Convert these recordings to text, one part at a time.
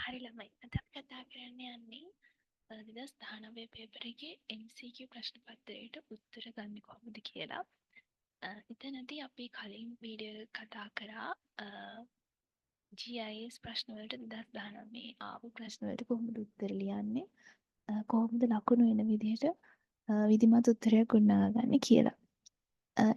හරි ළමයි. අද අපි කතා කරන්න යන්නේ 2019 පේපර් එකේ MCQ ප්‍රශ්න පත්‍රයට උත්තර ගන්න කොහොමද කියලා. එතනදී අපි කලින් වීඩියෝ එක කතා කරා GIS ප්‍රශ්න වලට 2019 ආපු ප්‍රශ්න වලට කොහොමද උත්තර ලියන්නේ? කොහොමද ලකුණු එන විදිහට විධිමත් උත්තරයක් ගොඩනගාගන්නේ කියලා.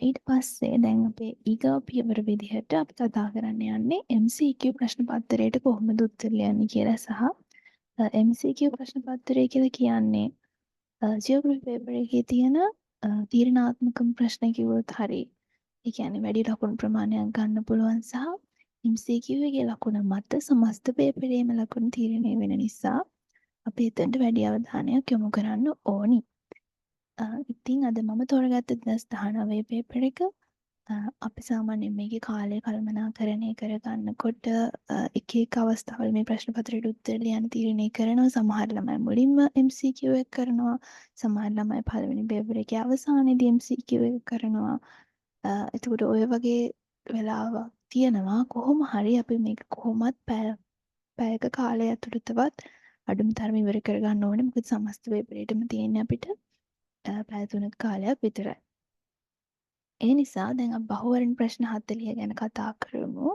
ඊට පස්සේ දැන් අපේ ඊගා පියවර විදිහට අපි කතා කරන්න යන්නේ MCQ ප්‍රශ්න පත්‍රයට කොහොමද උත්තර ලියන්නේ කියලා සහ MCQ ප්‍රශ්න පත්‍රය කියලා කියන්නේ ජියෝග්‍රෆි පේපර් එකේ තියෙන තීරණාත්මක ප්‍රශ්න කිව්වොත් හරි. ඒ කියන්නේ වැඩි ලකුණු ප්‍රමාණයක් ගන්න පුළුවන් සහ MCQ එකේ ලකුණ මත සමස්ත පේපරේම ලකුණු තීරණය වෙන නිසා අපි එතනට වැඩි අවධානයක් යොමු කරන්න ඕනි. ඉතින් අද මම තෝරගත්ත 2019 පේපර් එක අපි සාමාන්‍යයෙන් මේකේ කාලය කළමනාකරණය කරගන්නකොට එක එක අවස්ථාවල මේ ප්‍රශ්න පත්‍රයට උත්තර ලියන්න තීරණය කරනවා. සමහර ළමයි මුලින්ම MCQ එක කරනවා. සමහර ළමයි පළවෙනි පේපර් එකේ අවසානයේදී MCQ එක කරනවා. එතකොට ඔය වගේ වෙලාවක් තියෙනවා. කොහොම හරි අපි මේක කොහොමත් පැයක කාලය ඇතුළතවත් අඩුම තරම ඉවර කරගන්න ඕනේ. මොකද සමස්ත පේපරේටම තියෙන්නේ අපිට පැය 3ක කාලයක් විතරයි. ඒ නිසා දැන් අපි බහුවර්ණ ප්‍රශ්න 40 ගැන කතා කරමු.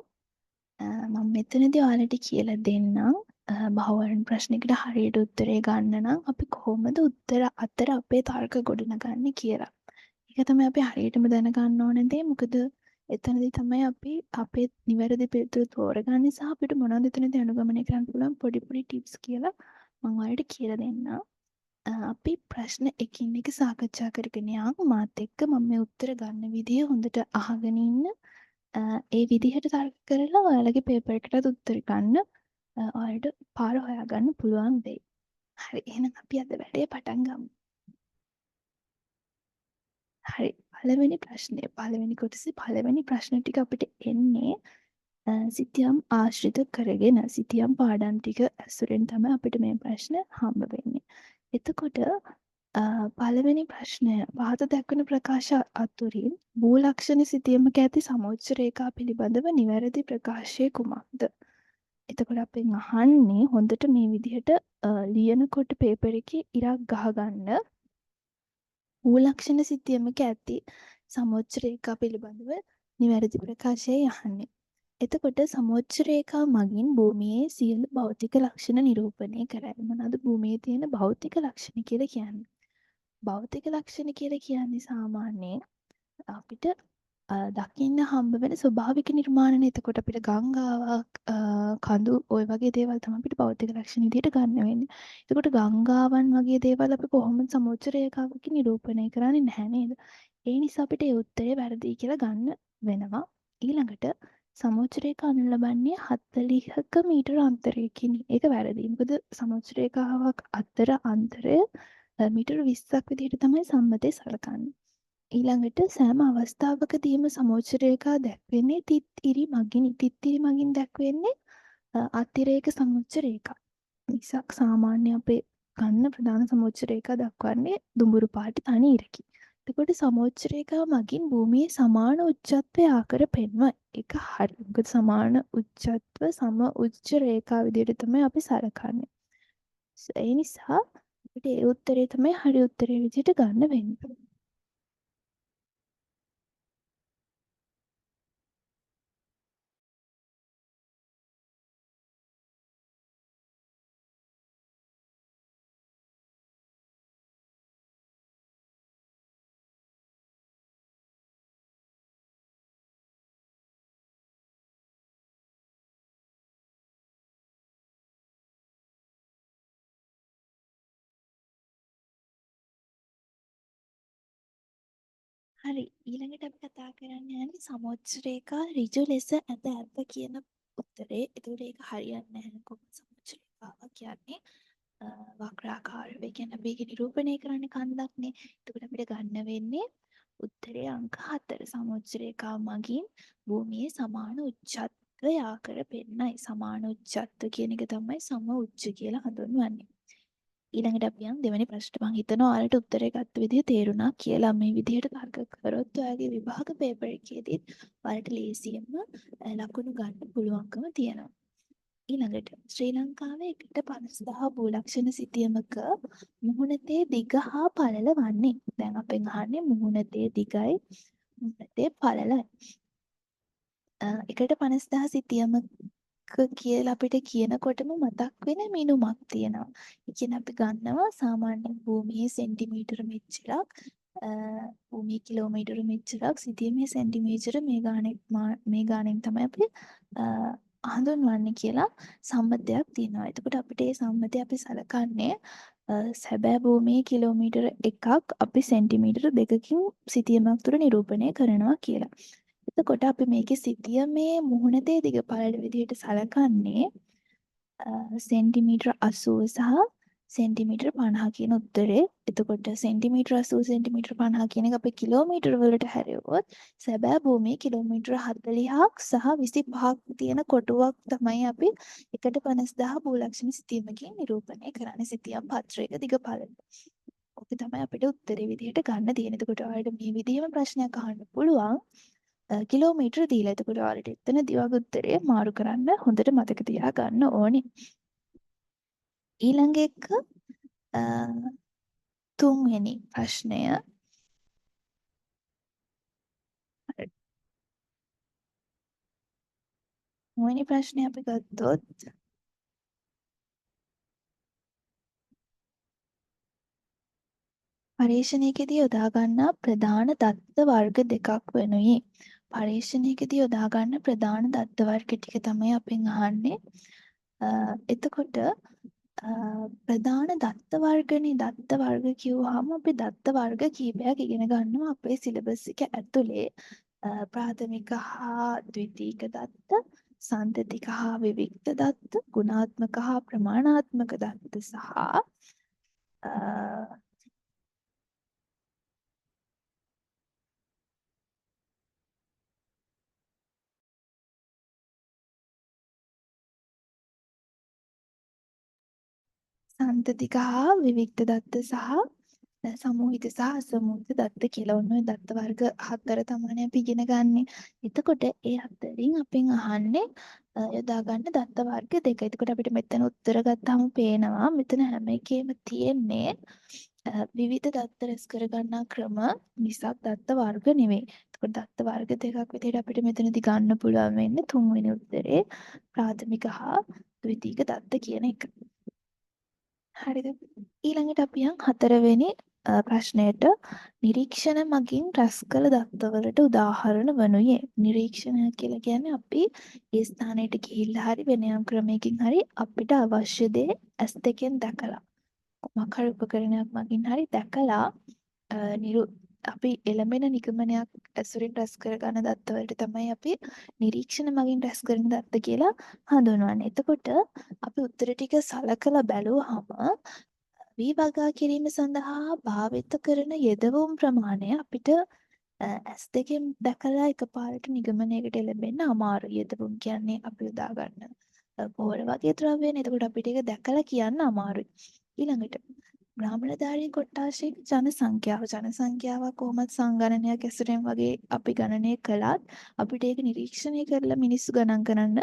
මම මෙතනදී ඔයාලට කියලා දෙන්නම් බහුවර්ණ ප්‍රශ්නයකට හරියට උත්තරේ ගන්න නම් අපි කොහොමද උත්තර අතර අපේ තර්ක ගොඩනගන්නේ කියලා. ඒක තමයි අපි හරියටම දැනගන්න ඕන දේ. මොකද එතනදී තමයි අපි අපේ නිවැරදි පිළිතුර තෝරගන්නේ සහ අපිට මොනවද එතනදී අනුගමනය කරන්න පුළුවන් පොඩි පොඩි ටිප්ස් කියලා මම ඔයාලට කියලා දෙන්නම්. අපි ප්‍රශ්න එකින් එක සාකච්ඡා කරගෙන යමු. මාත් එක්ක මම මේ උත්තර ගන්න විදිය හොඳට අහගෙන ඉන්න. ඒ විදිහට තර්ක කරලා ඔයාලගේ පේපර් එකටත් උත්තර ගන්න ඔයාලට පාර හොයාගන්න පුළුවන් වෙයි. හරි එහෙනම් අපි අද වැඩේ පටන් ගමු. හරි පළවෙනි ප්‍රශ්නය පළවෙනි කොටසේ පළවෙනි ප්‍රශ්න ටික අපිට එන්නේ සිතියම් ආශ්‍රිත කරගෙන සිතියම් පාඩම් ටික ඇසුරෙන් තමයි අපිට මේ ප්‍රශ්න හම්බ වෙන්නේ. එතකොට පළවෙනි ප්‍රශ්නය පහත දැක්වෙන ප්‍රකාශ අතුරින් භූලක්ෂණ සිතියමක ඇති සමෝච්ච රේඛා පිළිබඳව නිවැරදි ප්‍රකාශය කුමක්ද? එතකොට අපෙන් අහන්නේ හොඳට මේ විදිහට ලියනකොට පේපර් එකේ ඉරක් ගහගන්න භූලක්ෂණ සිතියමක ඇති සමෝච්ච රේඛා පිළිබඳව නිවැරදි ප්‍රකාශයයි අහන්නේ. එතකොට සමෝච්ච රේඛා මගින් භූමියේ සියලු භෞතික ලක්ෂණ නිරූපණය කරයි. මොනවාද භූමියේ තියෙන භෞතික ලක්ෂණ කියලා කියන්නේ? භෞතික ලක්ෂණ කියලා කියන්නේ සාමාන්‍යයෙන් අපිට දකින්න හම්බ වෙන ස්වභාවික නිර්මාණනේ. එතකොට අපිට ගංගාවක් කඳු ওই වගේ දේවල් තමයි අපිට භෞතික ලක්ෂණ විදිහට ගන්න වෙන්නේ. එතකොට ගංගාවන් වගේ දේවල් අපි කොහොමද සමෝච්ච රේඛාවකින් නිරූපණය කරන්නේ නැහැ නේද? ඒ නිසා අපිට ඒ උත්තරේ වැරදි කියලා ගන්න වෙනවා. ඊළඟට සමෝච්ච රේඛා අනු ලබන්නේ 40ක මීටර අන්තරයකින්. ඒක වැරදි. මොකද සමෝච්ච රේඛාවක් අතර අන්තරය මීටර 20ක් විදිහට තමයි සම්මතයේ සලකන්නේ. ඊළඟට සෑම අවස්ථාවකදීම සමෝච්ච රේඛා දැක්වෙන්නේ තිත්තිරි මගිනි. තිත්තිරි මගින් දැක්වෙන්නේ අතිරේක සමෝච්ච රේඛා. නිසා සාමාන්‍ය අපේ ගන්න ප්‍රධාන සමෝච්ච රේඛා දක්වන්නේ දුඹුරු පාට තනි ඉරකි. එතකොට සමෝච්ච රේඛාව මගින් භූමියේ සමාන උච්චත්වය ආකර පෙන්වයි. ඒක හරි. මොකද සමාන උච්චත්ව සම උච්ච රේඛා විදිහට තමයි අපි සලකන්නේ. ඒ නිසා අපිට ඒ උත්තරේ තමයි හරි උත්තරේ විදිහට ගන්න වෙන්නේ. හරි ඊළඟට අපි කතා කරන්න යන්නේ සමෝච්ච රේඛා ඍජු ලෙස ඇත කියන උත්තරේ. ඒතකොට ඒක හරියන්නේ නැහැ. කොහොමද සමෝච්ච රේඛාව කියන්නේ වක්‍රාකාරව. ඒ කියන්නේ අපි ඒක නිරූපණය කරන්නේ කන්දක්නේ. එතකොට අපිට ගන්න වෙන්නේ උත්තරේ අංක 4. සමෝච්ච රේඛාව මගින් භූමියේ සමාන උච්චත්වය ආකර පෙන්නයි. සමාන උච්චත්ව කියන එක තමයි සම උච්ච කියලා හඳුන්වන්නේ. ඊළඟට අපි යන් දෙවෙනි ප්‍රශ්නට. මම හිතනවා ඔයාලට උත්තරේ ගත්ත විදිහ තේරුණා කියලා. මේ විදිහට තර්ක කරොත් ඔයාගේ විභාග පේපර් එකේදී ඔයාලට ලේසියෙන්ම ලකුණු ගන්න පුළුවන්කම තියෙනවා. ඊළඟට ශ්‍රී ලංකාවේ 1.50,000 භූලක්ෂණ සිතියමක මුහුණතේ දිග හා පළල වන්නේ. දැන් අපෙන් අහන්නේ මුහුණතේ දිගයි මුහුණතේ පළලයි. 1.50,000 සිතියමක කියලා අපිට කියනකොටම මතක් වෙන මිනුමක් තියෙනවා. ඒ කියන්නේ අපි ගන්නවා සාමාන්‍යයෙන් භූමියේ සෙන්ටිමීටර මෙච්චරක් භූමියේ කිලෝමීටර මෙච්චරක් සිතියමේ සෙන්ටිමීටර මේ ගානෙන් තමයි අපි හඳුන්වන්නේ කියලා සම්මතයක් තියෙනවා. එතකොට අපිට මේ සම්මතය අපි සලකන්නේ සැබෑ භූමියේ කිලෝමීටර 1ක් අපි සෙන්ටිමීටර 2කින් සිතියමක් තුර නිරූපණය කරනවා කියලා. එතකොට අපි මේකේ සිතියමේ මුහුණතේ දිග පළල විදිහට සලකන්නේ සෙන්ටිමීටර 80 සහ සෙන්ටිමීටර 50 කියන උත්තරේ. එතකොට සෙන්ටිමීටර 80 සෙන්ටිමීටර 50 කියන එක අපි කිලෝමීටර වලට හැරෙවුවොත් සැබෑ භූමියේ කිලෝමීටර 40ක් සහ 25ක් තියෙන කොටුවක් තමයි අපි 1.50,000 භූලක්ෂණ සිතියමකින් නිරූපණය කරන්නේ සිතියම් පත්‍රයක දිග පළල. ඔක තමයි අපිට උත්තරේ විදිහට ගන්න තියෙන්නේ. එතකොට ඔයාලට මේ විදිහම ප්‍රශ්නයක් අහන්න පුළුවන්. කිලෝමීටර දීලා. එතකොට ඔයාලට එතනදී වගේ උත්තරේ මාරු කරන්න හොඳට මතක තියාගන්න ඕනේ. ඊළඟ එක තුන්වෙනි ප්‍රශ්නය. තුන්වෙනි ප්‍රශ්නය අපි ගත්තොත් පරීක්ෂණයකදී යොදා ගන්නා ප්‍රධාන දත්ත වර්ග දෙකක් වෙනුයි. පරීක්ෂණයකදී යොදා ගන්න ප්‍රධාන දත්ත වර්ග ටික තමයි අපෙන් අහන්නේ. එතකොට ප්‍රධාන දත්ත වර්ගනේ දත්ත වර්ග කිව්වහම අපි දත්ත වර්ග කීපයක් ඉගෙන ගන්නවා අපේ සිලබස් එක ඇතුලේ. ප්‍රාථමික හා ද්විතීක දත්ත, සන්තතික හා විවික්ත දත්ත, ගුණාත්මක හා ප්‍රමාණාත්මක දත්ත සහ සන්තතික හා විවික්ත දත්ත සහ සමූහිත සහ අසමූහිත දත්ත කියලා ඔන්න ඔය දත්ත වර්ග 4 තමයි අපි ඉගෙන ගන්නෙ. එතකොට ඒ හතරින් අපෙන් අහන්නේ යොදා ගන්න දත්ත වර්ග දෙක. එතකොට අපිට මෙතන උත්තර ගත්තාම පේනවා මෙතන හැම එකේම තියෙන්නේ විවිධ දත්ත රැස් කර ගන්නා ක්‍රම මිසක් දත්ත වර්ග නෙවෙයි. එතකොට දත්ත වර්ග දෙකක් විදිහට අපිට මෙතනදී ගන්න පුළුවන් වෙන්නේ තුන්වෙනි උත්තරේ ප්‍රාථමික හා ද්විතීක දත්ත කියන එක. හරිද? ඊළඟට අපි යන් හතරවෙනි ප්‍රශ්නයට නිරීක්ෂණ මගින් රැස් කළ දත්තවලට උදාහරණ වනුයේ. නිරීක්ෂණය කියලා කියන්නේ අපි ඒ ස්ථානයට ගිහිල්ලා හරි වෙන යම් ක්‍රමයකින් හරි අපිට අවශ්‍ය දේ ඇස් දෙකෙන් දැකලා මොකක් හරි උපකරණයක් මගින් හරි දැකලා අපි එළඹෙන නිගමනයක් ඇසුරින් රැස් කරගන්න දත්තවලට තමයි අපි නිරීක්ෂණ මගින් රැස් කරන දත්ත කියලා හඳුන්වන්නේ. එතකොට අපි උත්තර ටික සලකලා බැලුවහම වී වගා කිරීම සඳහා භාවිත කරන යෙදවුම් ප්‍රමාණය අපිට ඇස් දෙකෙන් දැකලා එකපාරට නිගමනයකට එළඹෙන්න අමාරුයි. යෙදවුම් කියන්නේ අපි යොදා ගන්න පොහොර වගේ ද්‍රව්‍යනේ. එතකොට අපිට ඒක දැකලා කියන්න අමාරුයි. ඊළඟට බ්‍රාහ්මණධාරී කොට්ටාශයක ජනසංඛ්‍යාවක් කොහොමත් සංගණනයක් ඇසුරෙන් වගේ අපි ගණනය කළත් අපිට ඒක නිරීක්ෂණය කරලා මිනිස්සු ගණන් කරන්න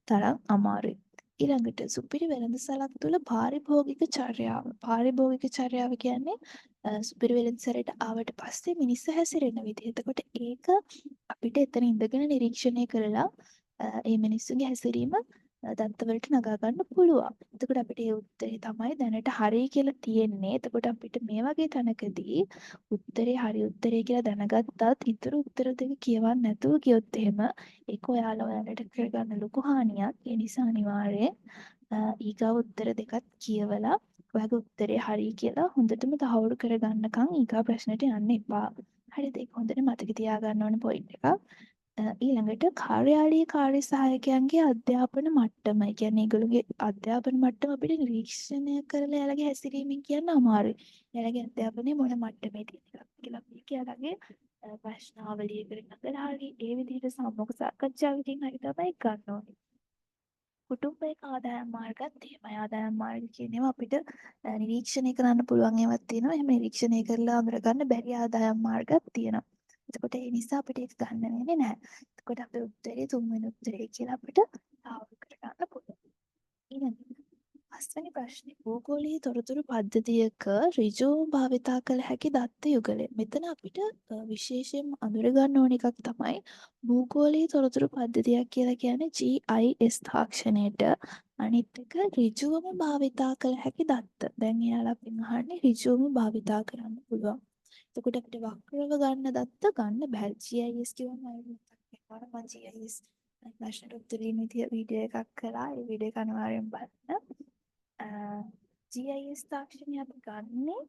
තරම් අමාරුයි. ඊළඟට සුපිරි වෙළඳසැලක් තුළ පාරිභෝගික චර්යාව. පාරිභෝගික චර්යාව කියන්නේ සුපිරි වෙළඳසැලට ආවට පස්සේ මිනිස්සු හැසිරෙන විදිහ. එතකොට ඒක අපිට එතන ඉඳගෙන නිරීක්ෂණය කරලා ඒ මිනිස්සුගේ හැසිරීම දත්තවලට නගා ගන්න පුළුවන්. එතකොට අපිට ඒ උත්තරේ තමයි දැනට හරි කියලා තියෙන්නේ. එතකොට අපිට මේ වගේ තැනකදී උත්තරේ හරි උත්තරේ කියලා දැනගත්තත් ඉතුරු උත්තර දෙක කියවන්න නැතුව ගියොත් එහෙම ඒක ඔයාලට කරගන්න ලොකු හානියක්. ඒ නිසා අනිවාර්යයෙන් ඊගාව උත්තර දෙකත් කියවලා ඔයාගේ උත්තරේ හරි කියලා හොඳටම තහවුරු කරගන්නකම් ඊගා ප්‍රශ්නෙට යන්න එපා. හරිද? ඒක හොඳට මතක තියාගන්න ඕන පොයින්ට් එකක්. ඊළඟට කාර්යාලීය කාර්ය සහායකයන්ගේ අධ්‍යාපන මට්ටම. ඒ කියන්නේ ඒගොල්ලෝගේ අධ්‍යාපන මට්ටම අපිට නිරීක්ෂණය කරලා එයාලගේ හැසිරීමෙන් කියන්න අමාරුයි. එයාලගේ අධ්‍යාපනය මොන මට්ටමේ තියෙන එකක් කියලා අපි එයාලගේ ප්‍රශ්නාවලියකට නගලා හරි ඒ විදිහට සම්මුඛ සාකච්ඡාවකින් හරි තමයි ගන්න ඕනේ. කුටුම්බයක ආදායම් මාර්ගත් එහෙමයි. ආදායම් මාර්ග කියන ඒවා අපිට නිරීක්ෂණය කරන්න පුළුවන් ඒවාත් තියෙනවා. එහෙම නිරීක්ෂණය කරලා අඳුරගන්න බැරි ආදායම් මාර්ගත් තියෙනවා. එතකොට ඒ නිසා අපිට ඒක ගන්න වෙන්නේ නැහැ. එතකොට අපේ උත්තරේ තුන්වෙනි උත්තරේ කියලා අපිට තහවුරු කරගන්න පුළුවන්. පස්වෙනි ප්‍රශ්නේ භූගෝලීය තොරතුරු පද්ධතියක ඍජුවම භාවිතා කළ හැකි දත්ත යුගලය. මෙතන අපිට විශේෂයෙන්ම අඳුර ගන්න ඕන එකක් තමයි භූගෝලීය තොරතුරු පද්ධතියක් කියලා කියන්නේ GIS තාක්ෂණයට අනිත් එක ඍජුවම භාවිතා කළ හැකි දත්ත. දැන් එයාලා අපෙන් අහන්නේ ඍජුවම භාවිතා කරන්න පුළුවන්. එතකොට අපිට වක්‍රව ගන්න දත්ත ගන්න බෑ. GIS කියවම අය මතක් වෙනවා මම GIS ප්‍රශ්නට උත්තර දීම වීඩියෝ එකක් කළා. ඒ වීඩියෝ එක අනිවාර්යෙන් බලන්න. GIS තාක්ෂණය අපි ගන්නේ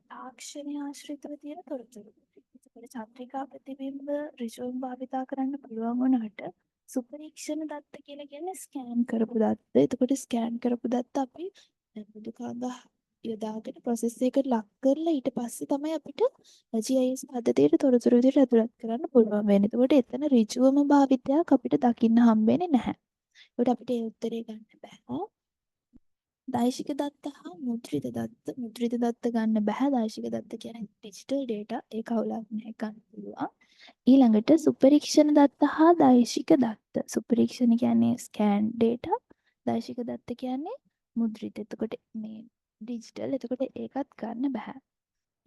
තාක්ෂණය ආශ්‍රිතව තියෙන තොරතුරු. ඒකට චන්ද්‍රිකා ප්‍රතිබිම්බ ඍජුවම භාවිතා කරන්න පුළුවන් වුණාට සුපරීක්ෂණ දත්ත කියලා කියන්නේ ස්කෑන් කරපු දත්ත. එතකොට ස්කෑන් කරපු දත්ත අපි මෘදුකාංග යොදාගෙන ප්‍රොසෙස් එකකට ලක් කරලා ඊට පස්සේ තමයි අපිට GIS පද්ධතියට තොරතුරු විදිහට ඇතුළත් කරන්න පුළුවන් වෙන්නේ. එතකොට එතන ඍජුවම භාවිතයක් අපිට දකින්න හම්බෙන්නේ නැහැ. ඒකට අපිට ඒ උත්තරේ ගන්න බෑ. දෛශික දත්ත හා මුද්‍රිත දත්ත ගන්න බෑ. දෛශික දත්ත කියන්නේ ඩිජිටල් ඩේටා. ඒක අවුලක් නැහැ ගන්න පුළුවන්. ඊළඟට සුපරීක්ෂණ දත්ත හා දෛශික දත්ත. සුපරීක්ෂණ කියන්නේ ස්කෑන් ඩේටා. දෛශික දත්ත කියන්නේ මුද්‍රිත. එතකොට මේ ඩිජිටල්. එතකොට ඒකත් ගන්න බෑ.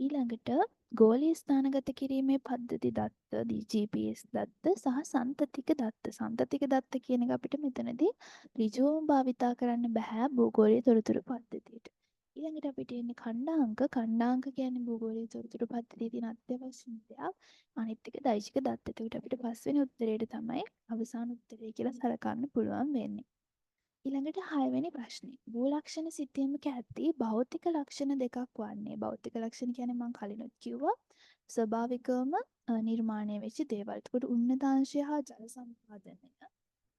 ඊළඟට ගෝලීය ස්ථානගත කිරීමේ පද්ධති දත්ත GPS දත්ත සහ සන්තතික දත්ත. සන්තතික දත්ත කියන එක අපිට මෙතනදී ඍජුවම භාවිතා කරන්න බෑ භූගෝලීය තොරතුරු පද්ධතියට. ඊළඟට අපිට එන්නේ ඛණ්ඩාංක. ඛණ්ඩාංක කියන්නේ භූගෝලීය තොරතුරු පද්ධතියේ තියෙන අත්‍යවශ්‍යම දෙයක්. අනිත් එක දෛශික දත්ත. එතකොට අපිට පස්වෙනි උත්තරේට තමයි අවසාන උත්තරය කියලා සලකන්න පුළුවන් වෙන්නේ. ඊළඟට 6 වෙනි ප්‍රශ්නේ. භූලක්ෂණ සිතියමක ඇති භෞතික ලක්ෂණ දෙකක් වන්නේ. භෞතික ලක්ෂණ කියන්නේ මම කලිනුත් කිව්වා ස්වභාවිකවම නිර්මාණය වෙච්ච දේවල්. ඒකට උන්නතාංශය හා ජල සම්පාදනය.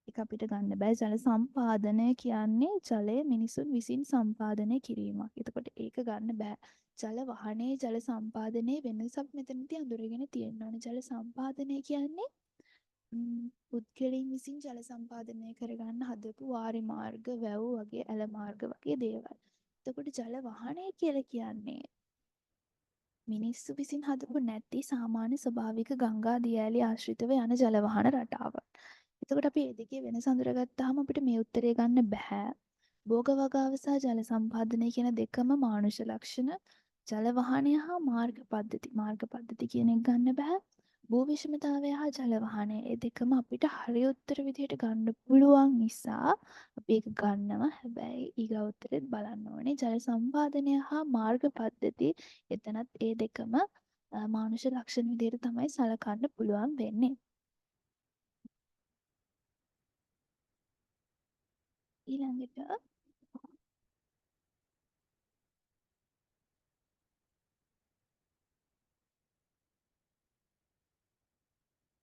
ඒක අපිට ගන්න බෑ. ජල සම්පාදනය කියන්නේ ජලය මිනිසුන් විසින් සම්පාදනය කිරීමක්. එතකොට ඒක ගන්න බෑ. ජල වහනේ ජල සම්පාදනයේ වෙනසක් මෙතනදී අඳුරගෙන තියෙන්න ඕනේ. ජල සම්පාදනය කියන්නේ පුද්ගලයන් විසින් ජල සම්පාදනය කරගන්න හදපු වාරි මාර්ග, වැව් වගේ ඇල මාර්ග වගේ දේවල්. එතකොට ජල වහනය කියලා කියන්නේ මිනිස්සු විසින් හදපු නැති සාමාන්‍ය ස්වභාවික ගංගා දියඇලි ආශ්‍රිතව යන ජල වහන රටාවක්. එතකොට අපි මේ දෙකේ වෙනස අඳුරගත්තාම අපිට මේ උත්තරේ ගන්න බෑ. භෝග වගාව සහ ජල සම්පාදනය කියන දෙකම මානුෂ ලක්ෂණ. ජල වහනය හා මාර්ග පද්ධති. මාර්ග පද්ධති කියන එක ගන්න බෑ. භූ විෂමතාවය හා ජල වහනය ඒ දෙකම අපිට හරි උත්තර විදිහට ගන්න පුළුවන් නිසා අපි ඒක ගන්නවා. හැබැයි ඊගා උත්තරෙත් බලන්න ඕනේ ජල සම්පාදනය හා මාර්ග පද්ධති. එතනත් ඒ දෙකම මානුෂ ලක්ෂණ විදිහට තමයි සලකන්න පුළුවන් වෙන්නේ. ඊළඟට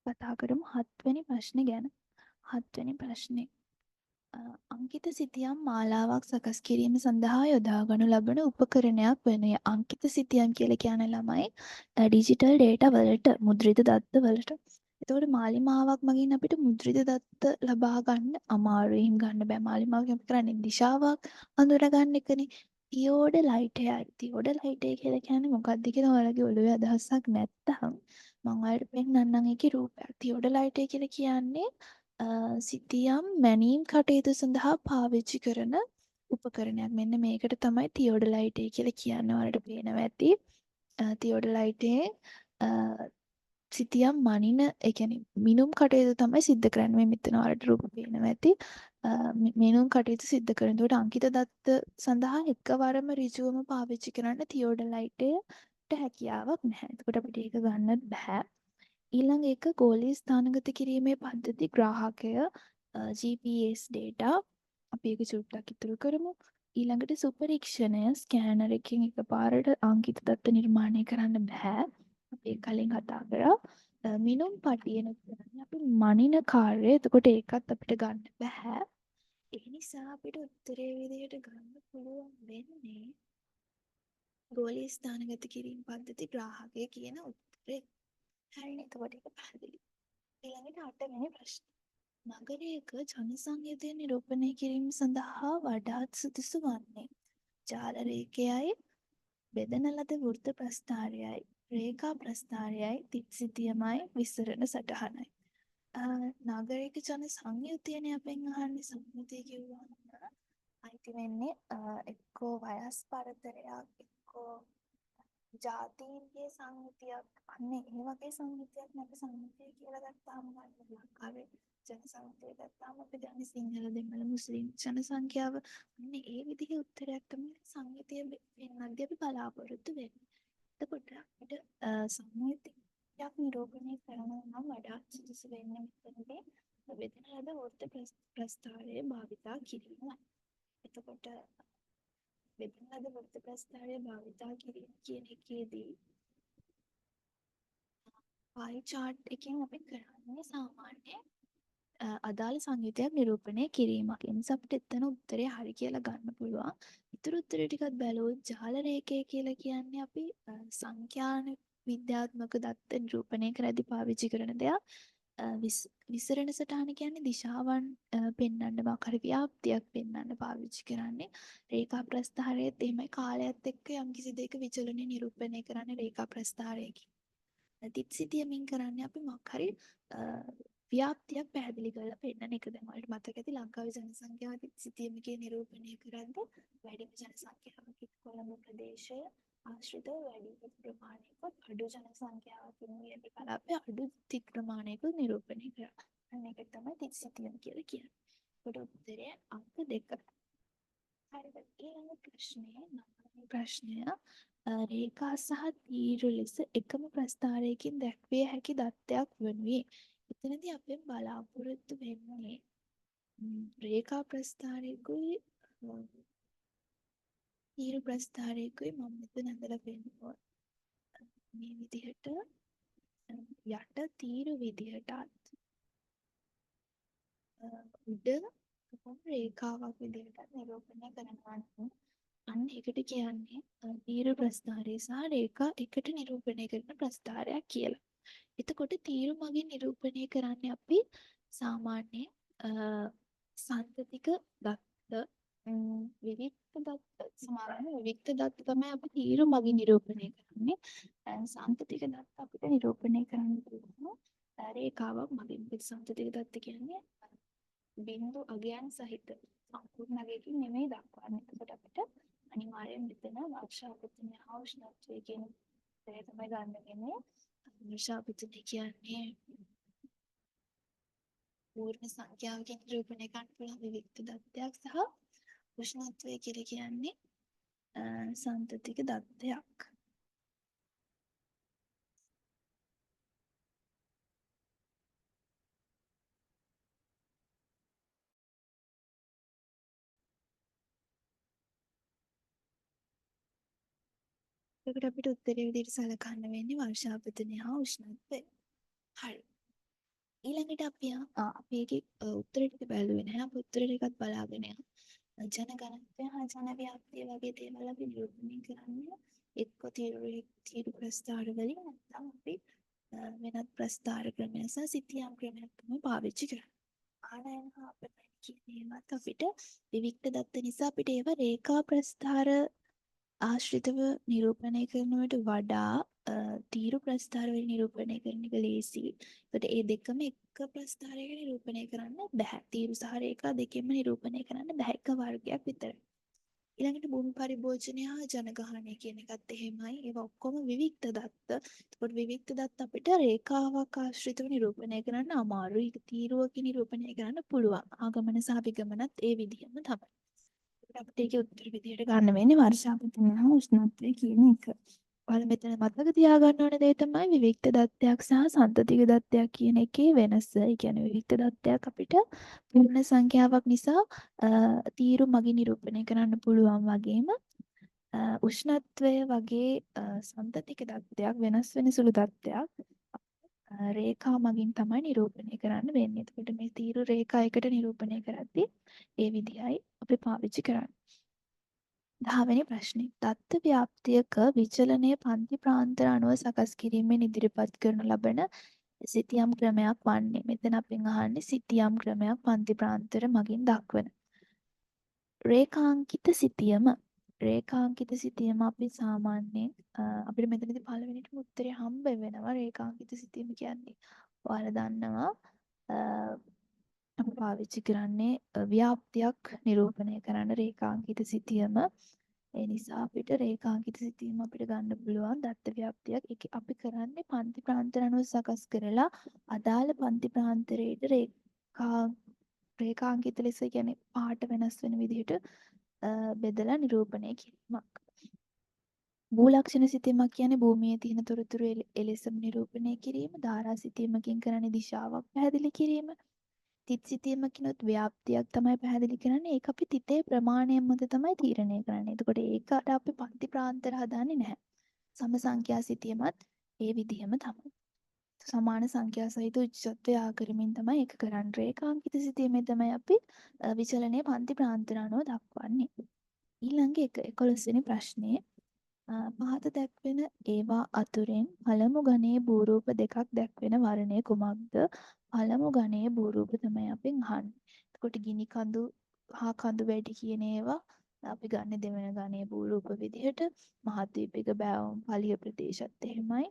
කතා කරමු 7 වෙනි ප්‍රශ්නේ ගැන. 7 වෙනි ප්‍රශ්නේ අංකිත සිතියම් මාලාවක් සකස් කිරීම සඳහා යොදා ගනු ලබන උපකරණයක් වනුය. අංකිත සිතියම් කියලා කියන ළමයි ඩිජිටල් ඩේටා වලට මුද්‍රිත දත්ත වලට. එතකොට මාලිමාවක් මගින් අපිට මුද්‍රිත දත්ත ලබා ගන්න අමාරුයි. හිම ගන්න බෑ. මාලිමාවකින් අපි කරන්නේ දිශාවක් අඳුර ගන්න එකනේ. තියෝඩ ලයිටයයි. තියෝඩ ලයිටය කියලා කියන්නේ මොකක්ද කියලා ඔයාලගේ ඔළුවේ අදහසක් නැත්තම් මම ඔයාලට පෙන්නන්නම් ඒකේ රූපයක්. තියෝඩ ලයිටය කියලා කියන්නේ සිතියම් මැනීම් කටයුතු සඳහා පාවිච්චි කරන උපකරණයක්. මෙන්න මේකට තමයි තියෝඩලයිටය කියලා කියන්නේ. ඔයාලට පේනවා ඇති. තියෝඩලයිටේ සිතියම් මනින ඒ කියන්නේ මිනුම් කටයුතු තමයි සිද්ධ කරන්නේ. මේ මෙතන ඔයාලට රූප පේනවා ඇති. මිනුම් කටයුතු සිද්ධ කරන. ඒකට අංකිත දත්ත සඳහා එකවරම ඍජුවම පාවිච්චි කරන්න තියෝඩලයිටයට හැකියාවක් නැහැ. එතකොට අපිට ඒක ගන්නත් බෑ. ඊළඟ එක ගෝලීය ස්ථානගත කිරීමේ පද්ධති ග්‍රාහකය GPS data අපි ඒක චුට්ටක් ඉතුරු කරමු. ඊළඟට සුපරීක්ෂණය ස්කෑනර් එකකින් එකපාරට අංකිත දත්ත නිර්මාණය කරන්න බෑ. අපි ඒක කලින් කතා කරා. මිනුම් පටියන කියන්නේ අපි මනින කාර්යය. එතකොට ඒකත් අපිට ගන්න බෑ. ඒ නිසා අපිට උත්තරේ විදිහට ගන්න පුළුවන් වෙන්නේ ගෝලීය ස්ථානගත කිරීම පද්ධති ග්‍රාහකය කියන උත්තරේ. හරිනේ. එතකොට ඒක පැහැදිලි. ඊළඟට 8 වෙනි ප්‍රශ්න. නගරයක ජනසංයුතිය නිරූපණය කිරීම සඳහා වඩාත් සුදුසු වන්නේ ජාල රේඛයයි බෙදන ලද වෘත්ත ප්‍රස්ථාරයයි රේඛා ප්‍රස්ථාරයයි තිත්සිතියමයි විසරණ සටහනයි. නගරයක ජන සංයුතියනේ අපෙන් අහන්නේ. සංයුතිය කිව්වම ඇති වෙන්නේ එක්කෝ වයස් පරතරයක් එක්කෝ ජාතීන්ගේ සංහිතියක් අන්න ඒ වගේ සංහිතියක් නැත්නම් සංහිතිය කියලා ගත්තාම ගන්න ලංකාවේ ජන සංහිතිය ගත්තාම අපි දන්නේ සිංහල දෙමළ මුස්ලිම් ජන සංඛ්‍යාව අන්න ඒ විදිහේ උත්තරයක් තමයි සංහිතිය වෙනදී අපි බලාපොරොත්තු වෙන්නේ. එතකොට අපිට සංහිතියක් නිරූපණය කරනවා නම් වඩාත් සුදුසු වෙන්නේ මෙතනදී වෙදෙන ලද වෘත්ත ප්‍රස්තාරයේ භාවිතා කිරීමයි. එතකොට වෙදෙන ලද වෘත්ත ප්‍රස්තාරයේ භාවිතා කිරීම කියන එකේදී පයි chart එකෙන් අපි කරන්නේ සාමාන්‍ය අදාළ සංයුතියක් නිරූපණය කිරීමක්. ඒ නිසා අපිට එතන උත්තරේ හරි කියලා ගන්න පුළුවන්. ඊටු උත්තරේ ටිකක් බැලුවොත් ජාල රේඛය කියලා කියන්නේ අපි සංඛ්‍යාන විද්‍යාත්මක දත්ත නිරූපණය කරද්දී පාවිච්චි කරන දෙයක්. විසරණ සටහන කියන්නේ දිශාවන් පෙන්වන්න මොකක් හරි ව්‍යාප්තියක් පෙන්වන්න පාවිච්චි කරන්නේ. රේඛා ප්‍රස්ථාරයේත් එහෙමයි කාලයත් එක්ක යම්කිසි දෙයක විචලනය නිරූපණය කරන්නේ රේඛා ප්‍රස්ථාරයකින්. තිත්සිතියමින් කරන්නේ අපි මොකක් හරි ව්‍යාප්තියක් පැහැදිලි කරලා පෙන්නන එක. දැන් ඔයාලට මතක ඇති ලංකාවේ ජනසංඛ්‍යාව තිත්සිතියමකේ නිරූපණය කරද්දී වැඩිම ජනසංඛ්‍යාවක් කොළඹ ප්‍රදේශය ආශ්‍රිතව වැඩි ප්‍රමාණයක අඩු ජනසංඛ්‍යාවක් ඉන්න කලාපයේ අඩු තිත් ප්‍රමාණයක නිරූපණය කරා. අන්න ඒක තමයි තිත්සිතියම කියලා කියන්නේ. ඒකට උත්තරය අංක 2. හරිද? ඊළඟ ප්‍රශ්නය රේඛා සහ තීරු ලෙස එකම ප්‍රස්ථාරයකින් දැක්විය හැකි දත්තයක් වනුයේ. එතනදී අපෙන් බලාපොරොත්තු වෙන්නේ රේඛා ප්‍රස්ථාරයකුයි තීරු ප්‍රස්ථාරයකුයි මම මෙතන ඇඳලා පෙන්නනවා. මේ විදිහට යට තීරු විදිහටත් උඩ රේඛාවක් විදිහටත් නිරූපණය කරනවා නම් අන්න ඒකට කියන්නේ තීරු ප්‍රස්ථාරය සහ රේඛා එකට නිරූපණය කරන ප්‍රස්ථාරයක් කියලා. එතකොට තීරු මගින් නිරූපණය කරන්නේ අපි සාමාන්‍ය සන්තතික දත්ත විවික්ත දත්ත සමාන විවික්ත දත්ත තමයි අපි තීරු මගින් නිරූපණය කරන්නේ. සන්තතික දත්ත අපිට නිරූපණය කරන්න පුළුවන් රේඛාවක් මගින්. සන්තතික දත්ත කියන්නේ බිංදු අගයන් සහිත සම්පූර්ණ අගයකින් නෙමෙයි දක්වන්නේ. එතකොට අපිට අනිවාර්යෙන් මෙතන වර්ෂාපතනය හා උෂ්ණත්වය කියන දේ තමයි ගන්න වෙන්නේ. වර්ෂාපතනය කියන්නේ පූර්ණ සංඛ්‍යාවකින් නිරූපණය කරන්න පුළුවන් විවික්ත දත්තයක් සහ උෂ්ණත්වය කියලා කියන්නේ සන්තතික දත්තයක්. ඒකට අපිට උත්තරේ විදිහට සලකන්න වෙන්නේ වර්ෂාපතනය හා උෂ්ණත්වය. හරි. ඊළඟට අපි ඒකේ උත්තර ටික බැලුවේ නැහැ. අපි උත්තර ටිකත් බලාගෙන යමු. ජනගණනය හා ජනව්‍යාප්තිය වගේ දේවල් අපි නිරූපණය කරන්නේ එක්ක තීරු ප්‍රස්ථාර වලින් නැත්නම් අපි වෙනත් ප්‍රස්ථාර ක්‍රමයක් සහ සිතියම් ක්‍රමයක් තමයි පාවිච්චි කරන්නේ. ආනයන හා අපනයන කියන ඒවාත් අපිට විවික්ත දත්ත නිසා අපිට ඒවා රේඛා ප්‍රස්ථාර ආශ්‍රිතව නිරූපණය කරනවට වඩා තීරු ප්‍රස්ථාර වලින් නිරූපණය කරන එක ලේසියි. ඒකට ඒ දෙකම එක ප්‍රස්ථාරයක නිරූපණය කරන්න බෑ. තීරු සහ රේඛා දෙකෙන්ම නිරූපණය කරන්න බෑ. එක වර්ගයක් විතරයි. ඊළඟට භූමි පරිභෝජනය හා ජනගහනය කියන එකත් එහෙමයි. ඒවා ඔක්කොම විවික්ත දත්ත. ඒකට විවික්ත දත්ත අපිට රේඛාවක් ආශ්‍රිතව නිරූපණය කරන්න අමාරුයි. ඒක තීරුවකින් නිරූපණය කරන්න පුළුවන්. ආගමන සහ විගමනත් ඒ විදිහම තමයි. අපිට ඒකේ උත්තර විදියට ගන්න වෙන්නේ වර්ෂාපතනය හා උෂ්ණත්වය කියන එක. ඔයාලා මෙතන මතක තියාගන්න ඕන දේ තමයි විවික්ත දත්තයක් සහ සන්තතික දත්තයක් කියන එකේ වෙනස. ඒ කියන්නේ විවික්ත දත්තයක් අපිට පූර්ණ සංඛ්‍යාවක් නිසා තීරු මගින් නිරූපණය කරන්න පුළුවන් වගේම උෂ්ණත්වය වගේ සන්තතික දත්තයක් වෙනස් වෙන සුළු දත්තයක් රේඛා මගින් තමයි නිරූපණය කරන්න වෙන්නේ. එතකොට මේ තීරු රේඛා එකට නිරූපණය කරද්දී ඒ විදිහයි අපි පාවිච්චි කරන්නේ. 10 වෙනි ප්‍රශ්නේ. දත්ත ව්‍යාප්තියක විචලනය පන්ති ප්‍රාන්තර අනුව සකස් කිරීමෙන් ඉදිරිපත් කරනු ලබන සිතියම් ක්‍රමයක් වන්නේ. මෙතන අපෙන් අහන්නේ සිතියම් ක්‍රමයක් පන්ති ප්‍රාන්තර මගින් දක්වන. රේඛාංකිත සිතියම. රේඛාංකිත සිතියම අපි සාමාන්‍යයෙන් අපිට මෙතනදී පළවෙනිටම උත්තරේ හම්බ වෙනවා. රේඛාංකිත සිතියම කියන්නේ ඔයාලා දන්නවා අපි පාවිච්චි කරන්නේ ව්‍යාප්තියක් නිරූපණය කරන්න රේඛාංකිත සිතියම. ඒ නිසා අපිට රේඛාංකිත සිතියම අපිට ගන්න පුළුවන් දත්ත ව්‍යාප්තියක්. ඒක අපි කරන්නේ පන්ති ප්‍රාන්තර අනුව සකස් කරලා අදාළ පන්ති ප්‍රාන්තරයට රේඛාංකිත ලෙස කියන්නේ පාට වෙනස් වෙන විදිහට බෙදලා නිරූපණය කිරීමක්. භූලක්ෂණ සිතීමක් කියන්නේ භූමියේ තියෙන තොරතුරු එලෙසම නිරූපණය කිරීම. ධාරා සිතීමකින් කරන්නේ දිශාවක් පැහැදිලි කිරීම. තිත් සිතීමකිනුත් ව්‍යාප්තියක් තමයි පැහැදිලි කරන්නේ. ඒක අපි තිතේ ප්‍රමාණය මත තමයි තීරණය කරන්නේ. එතකොට ඒකට අපි පන්ති ප්‍රාන්තර හදාන්නේ නැහැ. සම සංඛ්‍යා සිතීමත් ඒ විදිහම තමයි. සමාන සංඛ්‍යා සහිත උච්චත්වය ආකරමින් තමයි ඒක කරන්නේ. රේඛාංකිත සිතීමේ තමයි අපි විචලනයේ පන්ති ප්‍රාන්තර අනුව දක්වන්නේ. ඊළඟ 11 වෙනි ප්‍රශ්නේ පහත දැක්වෙන ඒවා අතුරෙන් පළමු ගණයේ භූරූප දෙකක් දැක්වෙන වර්ණය කුමක්ද? පළමු ගණයේ භූරූප තමයි අපෙන් අහන්නේ. එතකොට ගිනි කඳු හා කඳු වැටි කියන ඒවා අපි ගන්න දෙවන ගණයේ භූරූප විදිහට මහද්වීපික බෑවුම් පලිය ප්‍රදේශත් එහෙමයි.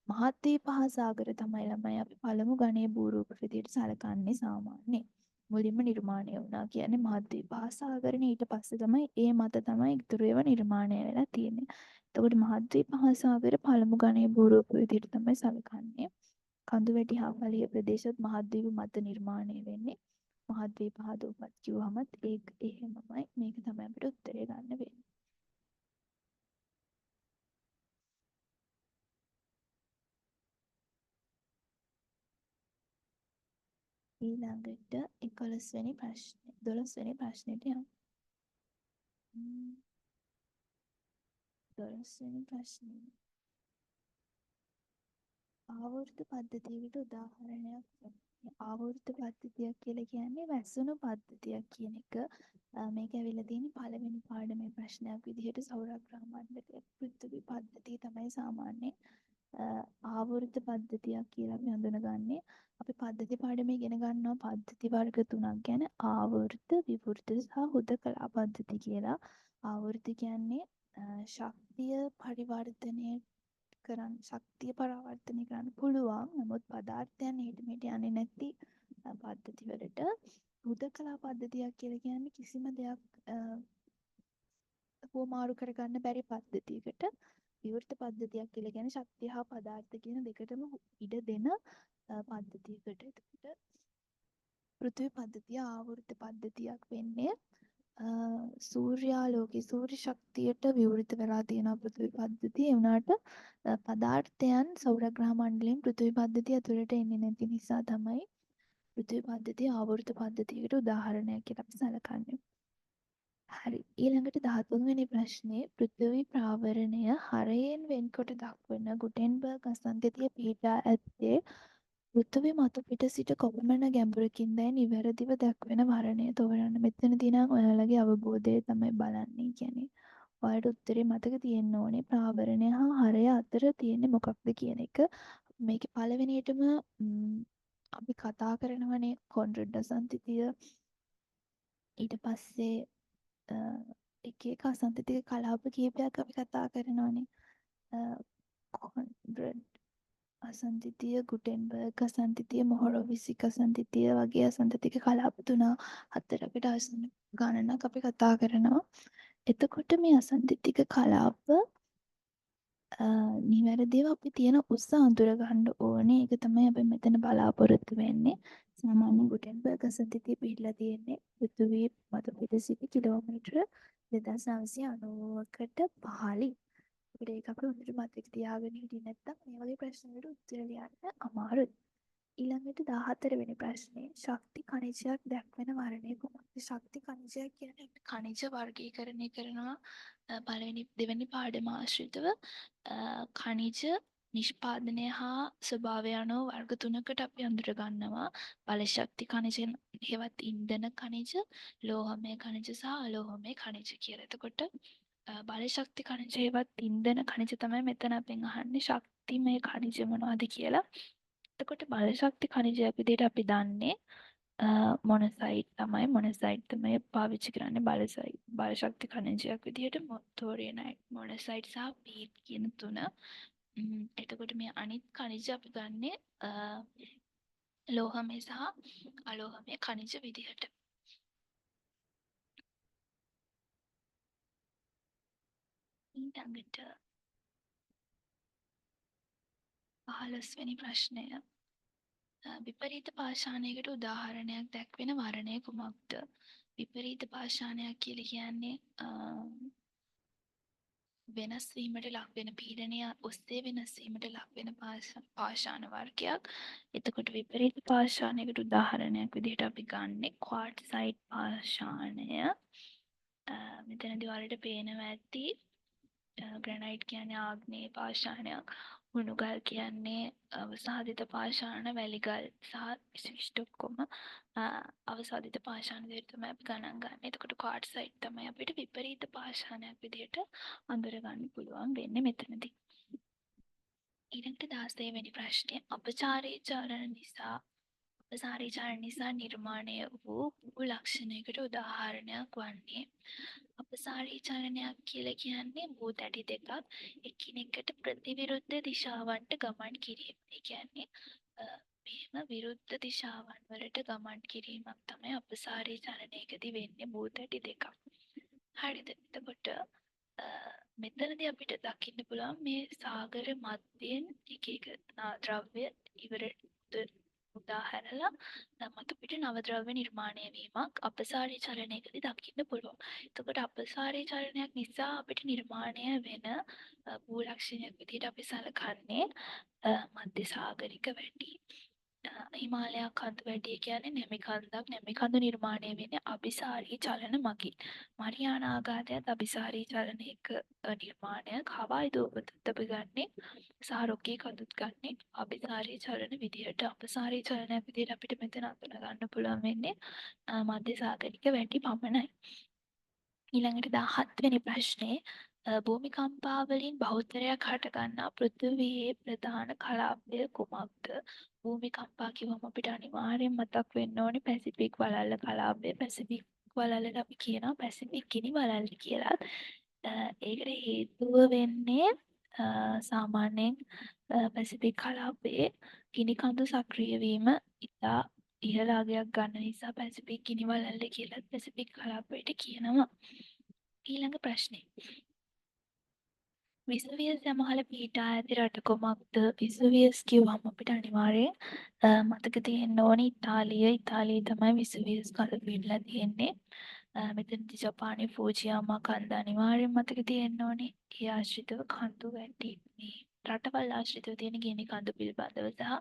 මහද්වීප හා සාගර තමයි ළමයි අපි පළමු ගණයේ භූරූප විදිහට සලකන්නේ සාමාන්‍යයෙන්. මුලින්ම නිර්මාණය වුණා කියන්නේ මහද්වීප හා සාගරනේ ඊට පස්සේ තමයි ඒ මත තමයි ඉතුරු ඒවා නිර්මාණය වෙලා තියෙන්නේ. එතකොට මහද්වීප හා සාගර පළමු ගණයේ භූරූප විදිහට තමයි සලකන්නේ. කඳුවැටි හා පලිය ප්‍රදේශත් මහද්වීප මත නිර්මාණය වෙන්නේ. මහද්වීප හා දූපත් කිව්වමත් ඒක එහෙමමයි. මේක තමයි අපිට උත්තරේ ගන්න වෙන්නේ. ඊළඟට 11 වෙනි ප්‍රශ්නේ 12 වෙනි ප්‍රශ්නෙට යමු. 12 වෙනි ප්‍රශ්නේ ආවර්ත පද්ධතියකට උදාහරණයක් ආවර්ත පද්ධතියක් කියලා කියන්නේ වැස්සුණු පද්ධතියක් කියන එක. මේක ඇවිල්ලා තියෙන්නේ පළවෙනි පාඩමේ ප්‍රශ්නයක් විදිහට සෞරග්‍රහ මණ්ඩලයේ පෘථිවි පද්ධතිය තමයි සාමාන්‍යයෙන් ආවර්ත පද්ධතියක් කියලා අපි හඳුනගන්නේ. අපි පද්ධති පාඩමේ ඉගෙන ගන්නවා පද්ධති වර්ග තුනක් ගැන ආවර්ත, විවෘත සහ හුදකලා පද්ධති කියලා. ආවර්ත කියන්නේ ශක්තිය පරිවර්තනය ශක්තිය පරාවර්තනය කරන්න පුළුවන්. නමුත් පදාර්ථයන් හෙට මෙහෙට යන්නේ නැති පද්ධතිවලට හුදකලා පද්ධතියක් කියලා කියන්නේ කිසිම දෙයක් හුවමාරු කරගන්න බැරි පද්ධතියකට. විවෘත පද්ධතියක් කියලා කියන්නේ ශක්තිය හා පදාර්ථ කියන දෙකටම ඉඩ දෙන පද්ධතියකට. එතකොට පෘථිවි පද්ධතිය ආවෘත පද්ධතියක් වෙන්නේ සූර්යාලෝකයේ සූර්ය ශක්තියට විවෘත වෙලා තියෙන පෘථිවි පද්ධතිය. ඒ වුණාට පදාර්ථයන් සෞරග්‍රහ මණ්ඩලයෙන් පෘථිවි පද්ධතිය ඇතුළට එන්නේ නැති නිසා තමයි පෘථිවි පද්ධතිය ආවෘත පද්ධතියකට උදාහරණයක් කියලා අපි සැලකන්නේ. හරි. ඊළඟට 13 වෙනි ප්‍රශ්නේ පෘථිවි ප්‍රාවරණය හරයෙන් වෙන්කොට දක්වන ගුටෙන්බර්ග් අසංගතිය පිහිටා ඇත්තේ පෘථිවි මතු පිට සිට කොපමණ ගැඹුරකින්දයි නිවැරදිව දක්වන වර්ණය තෝරන්න. මෙතනදී නම් ඔයාලගේ අවබෝධය තමයි බලන්නේ. කියන්නේ ඔයාලට උත්තරේ මතක තියෙන්න ඕනේ ප්‍රාවරණය හා හරය අතර තියෙන්නේ මොකක්ද කියන එක. මේකේ පළවෙනියටම අපි කතා කරනවනේ කොන්රඩ් අසංගතිය. ඊට පස්සේ එක එක අසංගතික කලාප කීපයක් අපි කතා කරනවනේ. කොන්රඩ් අසන්තිතිය, ගුටෙන්බර්ග් අසන්තිතිය, මොහොරොවිසික් අසන්තිතිය වගේ අසන්තිතික කලාප 3-4කට ආසන්න ගණනක් අපි කතා කරනවා. එතකොට මේ අසන්තිතික කලාප නිවැරදිව අපි තියෙන උස අඳුර ගන්න ඕනේ. ඒක තමයි අපි මෙතන බලාපොරොත්තු වෙන්නේ. සාමාන්‍ය ගුටෙන්බර්ග් අසන්තිතිය පිළිලා තියෙන්නේ පෘථිවිය මත පිට සිට කිලෝමීටර 2990කට පහළින්. අපිට ඒක අපිට හොඳට මතක තියාගෙන හිටියේ නැත්නම් මේ වගේ ප්‍රශ්න වලට උත්තර ලියන්න අමාරුයි. ඊළඟට 14 වෙනි ප්‍රශ්නේ ශක්ති කණිජයක් දැක්වෙන වර්ණය කොහොමද? ශක්ති කණිජයක් කියන්නේ අපි කණිජ වර්ගීකරණය කරනවා පළවෙනි දෙවෙනි පාඩම ආශ්‍රිතව කණිජ නිෂ්පාදනය හා ස්වභාවය අනුව වර්ග තුනකට අපි අඳුර ගන්නවා. බලශක්ති කණිජ හෙවත් ඉන්ධන කණිජ, ලෝහමය කණිජ සහ අලෝහමය කණිජ කියලා. එතකොට බලශක්ති කණිජ හෙවත් ඉන්ධන කණිජ තමයි මෙතන අපෙන් අහන්නේ ශක්තිමය කණිජ මොනවද කියලා. එතකොට බලශක්ති කණිජයක් විදිහට අපි දන්නේ මොනසයිට් තමයි. මොනසයිට් තමයි පාවිච්චි කරන්නේ බලශක්ති කණිජයක් විදිහට තෝරියනයිට්, මොනසයිට් සහ පීට් කියන තුන. එතකොට මේ අනිත් කණිජ අපි ගන්නෙ ලෝහමය සහ අලෝහමය ඛනිජ විදිහට. ඊළඟට 15 වෙනි ප්‍රශ්නය. විපරීත පාෂාණයකට උදාහරණයක් දැක්වෙන වර්ණය කුමක්ද? විපරීත පාෂාණයක් කියලා කියන්නේ වෙනස් වීමට ලක් වෙන පීඩනය ඔස්සේ වෙනස් වීමට ලක් වෙන පාෂාණ වර්ගයක්. එතකොට විපරීත පාෂාණයකට උදාහරණයක් විදිහට අපි ගන්නෙ ක්වාර්ට්සයිට් පාෂාණය. මෙතනදී ඔයාලට පේනවා ඇති ග්‍රැනයිට් කියන්නේ ආග්නේය පාෂාණයක්. උණුගල් කියන්නේ අවසාදිත පාෂාණ, වැලිගල් සහ විශිෂ්ට ඔක්කොම අවසාදිත පාෂාණ විදිහට තමයි අපි ගණන් ගන්න. එතකොට ක්වාර්ට්සයිට් තමයි අපිට විපරීත පාෂාණයක් විදිහට අඳුරගන්න පුළුවන් වෙන්නේ මෙතනදී. ඊළඟට 16 වෙනි ප්‍රශ්නය. අපසාරීචාරණ නිසා නිර්මාණය වූ ලක්ෂණයකට උදාහරණයක් වන්නේ. අපසාරීචාරණයක් කියලා කියන්නේ භූත ඇටි දෙකක් එකිනෙකට ප්‍රතිවිරුද්ධ දිශාවන්ට ගමන් කිරීම. ඒ කියන්නේ මෙහෙම විරුද්ධ දිශාවන් වලට ගමන් කිරීමක් තමයි අපසාරීචාරණයකදී වෙන්නේ භූත ඇටි දෙකක්. හරිද? එතකොට මෙතනදී අපිට දකින්න පුළුවන් මේ සාගර මැදෙන් එක එක ද්‍රව්‍ය ඉවරට උදාහරණලා මත පිට නව ද්‍රව්‍ය නිර්මාණය වීමක් අපසාරී චලනයකදී දකින්න පුළුවන්. එතකොට අපසාරී චලනයක් නිසා අපිට නිර්මාණය වෙන භූලක්ෂණයක් විදිහට අපි සලකන්නේ මධ්‍ය සාගරික වැටි. හිමාලයා කඳු වැටිය කියන්නේ නැමි කන්දක්. නැමි කඳු නිර්මාණය වෙන්නේ අபிසාරී චලන මගින්. මරියානා ආඝාතයත් අபிසාරී චලනයක නිර්මාණයක්. හවායි දූපතත් අපි ගන්නෙ සහ රොකී කඳුත් ගන්නෙ අபிසාරී චලන විදිහට. අපසාරී චලනයක් විදිහට අපිට මෙතන අඳුන ගන්න පුළුවන් වෙන්නේ මධ්‍ය සාගරික වැටි පමණයි. ඊළඟට 17 වෙනි ප්‍රශ්නේ භූමිකම්පා වලින් බහුතරයක් හටගන්නා පෘථිවියේ ප්‍රධාන කලාපය කුමක්ද? භූමිකම්පා කිව්වම අපිට අනිවාර්යෙන් මතක් වෙන්න ඕනේ පැසිෆික් වලල්ල කලාපය. පැසිෆික් වලල්ලට අපි කියනවා පැසිෆික් ගිනි වලල්ල කියලා. ඒකට හේතුව වෙන්නේ සාමාන්‍යයෙන් පැසිෆික් කලාපයේ ගිනි කඳු සක්‍රිය වීම ඉතා ඉහළ අගයක් ගන්න නිසා පැසිෆික් ගිනි වලල්ල කියලා පැසිෆික් කලාපයට කියනවා. ඊළඟ ප්‍රශ්නේ. විසුවියස් යමහල පිහිටා ඇති රට කොමක්ද? විසුවියස් කිව්වම අපිට අනිවාර්යෙන් මතක තියෙන්න ඕනේ ඉතාලිය. ඉතාලියේ තමයි විසුවියස් කඳ පිහිටලා තියෙන්නේ. මෙතනදී ජපානයේ ෆූජියාමා කන්ද අනිවාර්යෙන් මතක තියෙන්න ඕනේ. ඒ ආශ්‍රිතව කඳු වැටි මේ රටවල් ආශ්‍රිතව තියෙන ගිනි කඳු පිළිබඳව සහ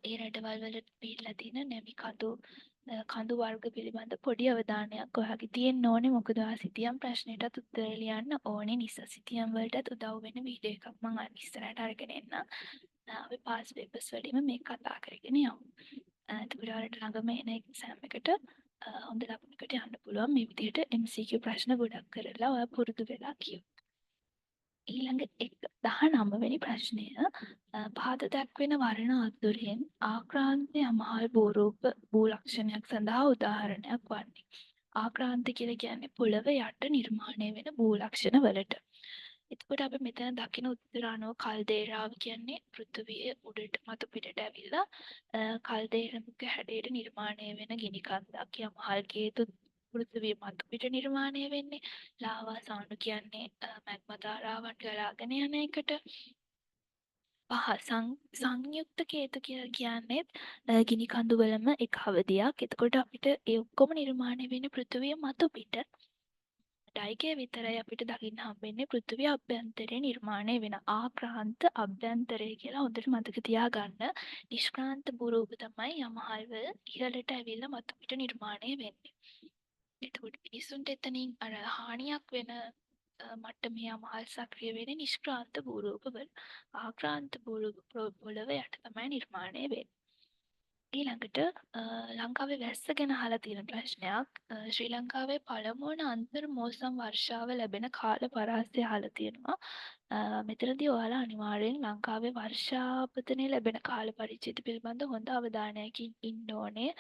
ඒ රටවල් වල පිහිටලා තියෙන නැමි කඳු වර්ග පිළිබඳ පොඩි අවධානයක් ඔයාගේ තියෙන්න ඕනේ. මොකද ඔයා සිතියම් ප්‍රශ්නෙටත් උත්තර ලියන්න ඕනේ නිසා සිතියම් වලටත් උදව් වෙන වීඩියෝ එකක් මම ඉස්සරහට අරගෙන එන්නම්. අපි පාස් පේපර්ස් වලින්ම මේක කතා කරගෙන යමු. එතකොට ඔයාලට ළඟම එන එක්සෑම් එකට හොඳ ලකුණකට යන්න පුළුවන්. මේ විදිහට MCQ ප්‍රශ්න ගොඩක් කරලා ඔයා පුරුදු වෙලා කියමු. ඊළඟ 19 වෙනි ප්‍රශ්නය පහත දක්වන වර්ණ අතුරෙන් ආක්‍රාන්තය මහල් භූරූප භූලක්ෂණයක් සඳහා උදාහරණයක් වන්නේ. ආක්‍රාන්ත කියලා කියන්නේ පොළව යට නිර්මාණය වෙන භූලක්ෂණ වලට. එතකොට අපි මෙතන දකින උත්තර අනුව කල්දේරාව කියන්නේ පෘථිවිය උඩට මතු පිටට ඇවිල්ලා කල්දේරාවක හැඩයට නිර්මාණය වෙන ගිනි කන්දක්. යමහල් ගේතු පෘථිවිය මතු පිට නිර්මාණය වෙන්නේ. ලාවා සානු කියන්නේ මැග්මා ධාරාවන් ගලාගෙන යන එකට. සංයුක්ත කේතු කියලා කියන්නේ ගිනි කඳු වලම එක අවධියක්. එතකොට අපිට ඒ ඔක්කොම නිර්මාණය වෙන්නේ පෘථිවිය මතු පිට. ඩයිකය විතරයි අපිට දකින්න හම්බෙන්නේ පෘථිවිය අභ්‍යන්තරයේ නිර්මාණය වෙන ආක්‍රාන්ත අභ්‍යන්තරය කියලා හොඳට මතක තියාගන්න. නිෂ්ක්‍රාන්ත භූරූප තමයි යමහල්වල ඉහළට ඇවිල්ලා මතු පිට නිර්මාණය වෙන්නේ. එතකොට මිනිසුන්ට එතනින් අර හානියක් වෙන මට්ටමේ යමහල් සක්‍රිය වෙන්නේ නිෂ්ක්‍රාන්ත භූරූපවල. ආක්‍රාන්ත භූරූප පොළව යට තමයි නිර්මාණය වෙන්නේ. ඊළඟට ලංකාවේ වැස්ස ගැන අහලා තියෙන ප්‍රශ්නයක්. ශ්‍රී ලංකාවේ පළමු වන අන්තර් මෝසම් වර්ෂාව ලැබෙන කාල පරාසය අහලා තියෙනවා. මෙතනදී ඔයාලා අනිවාර්යෙන් ලංකාවේ වර්ෂාපතනය ලැබෙන කාල පරිච්ඡේද පිළිබඳ හොඳ අවධානයකින් ඉන්න ඕනේ.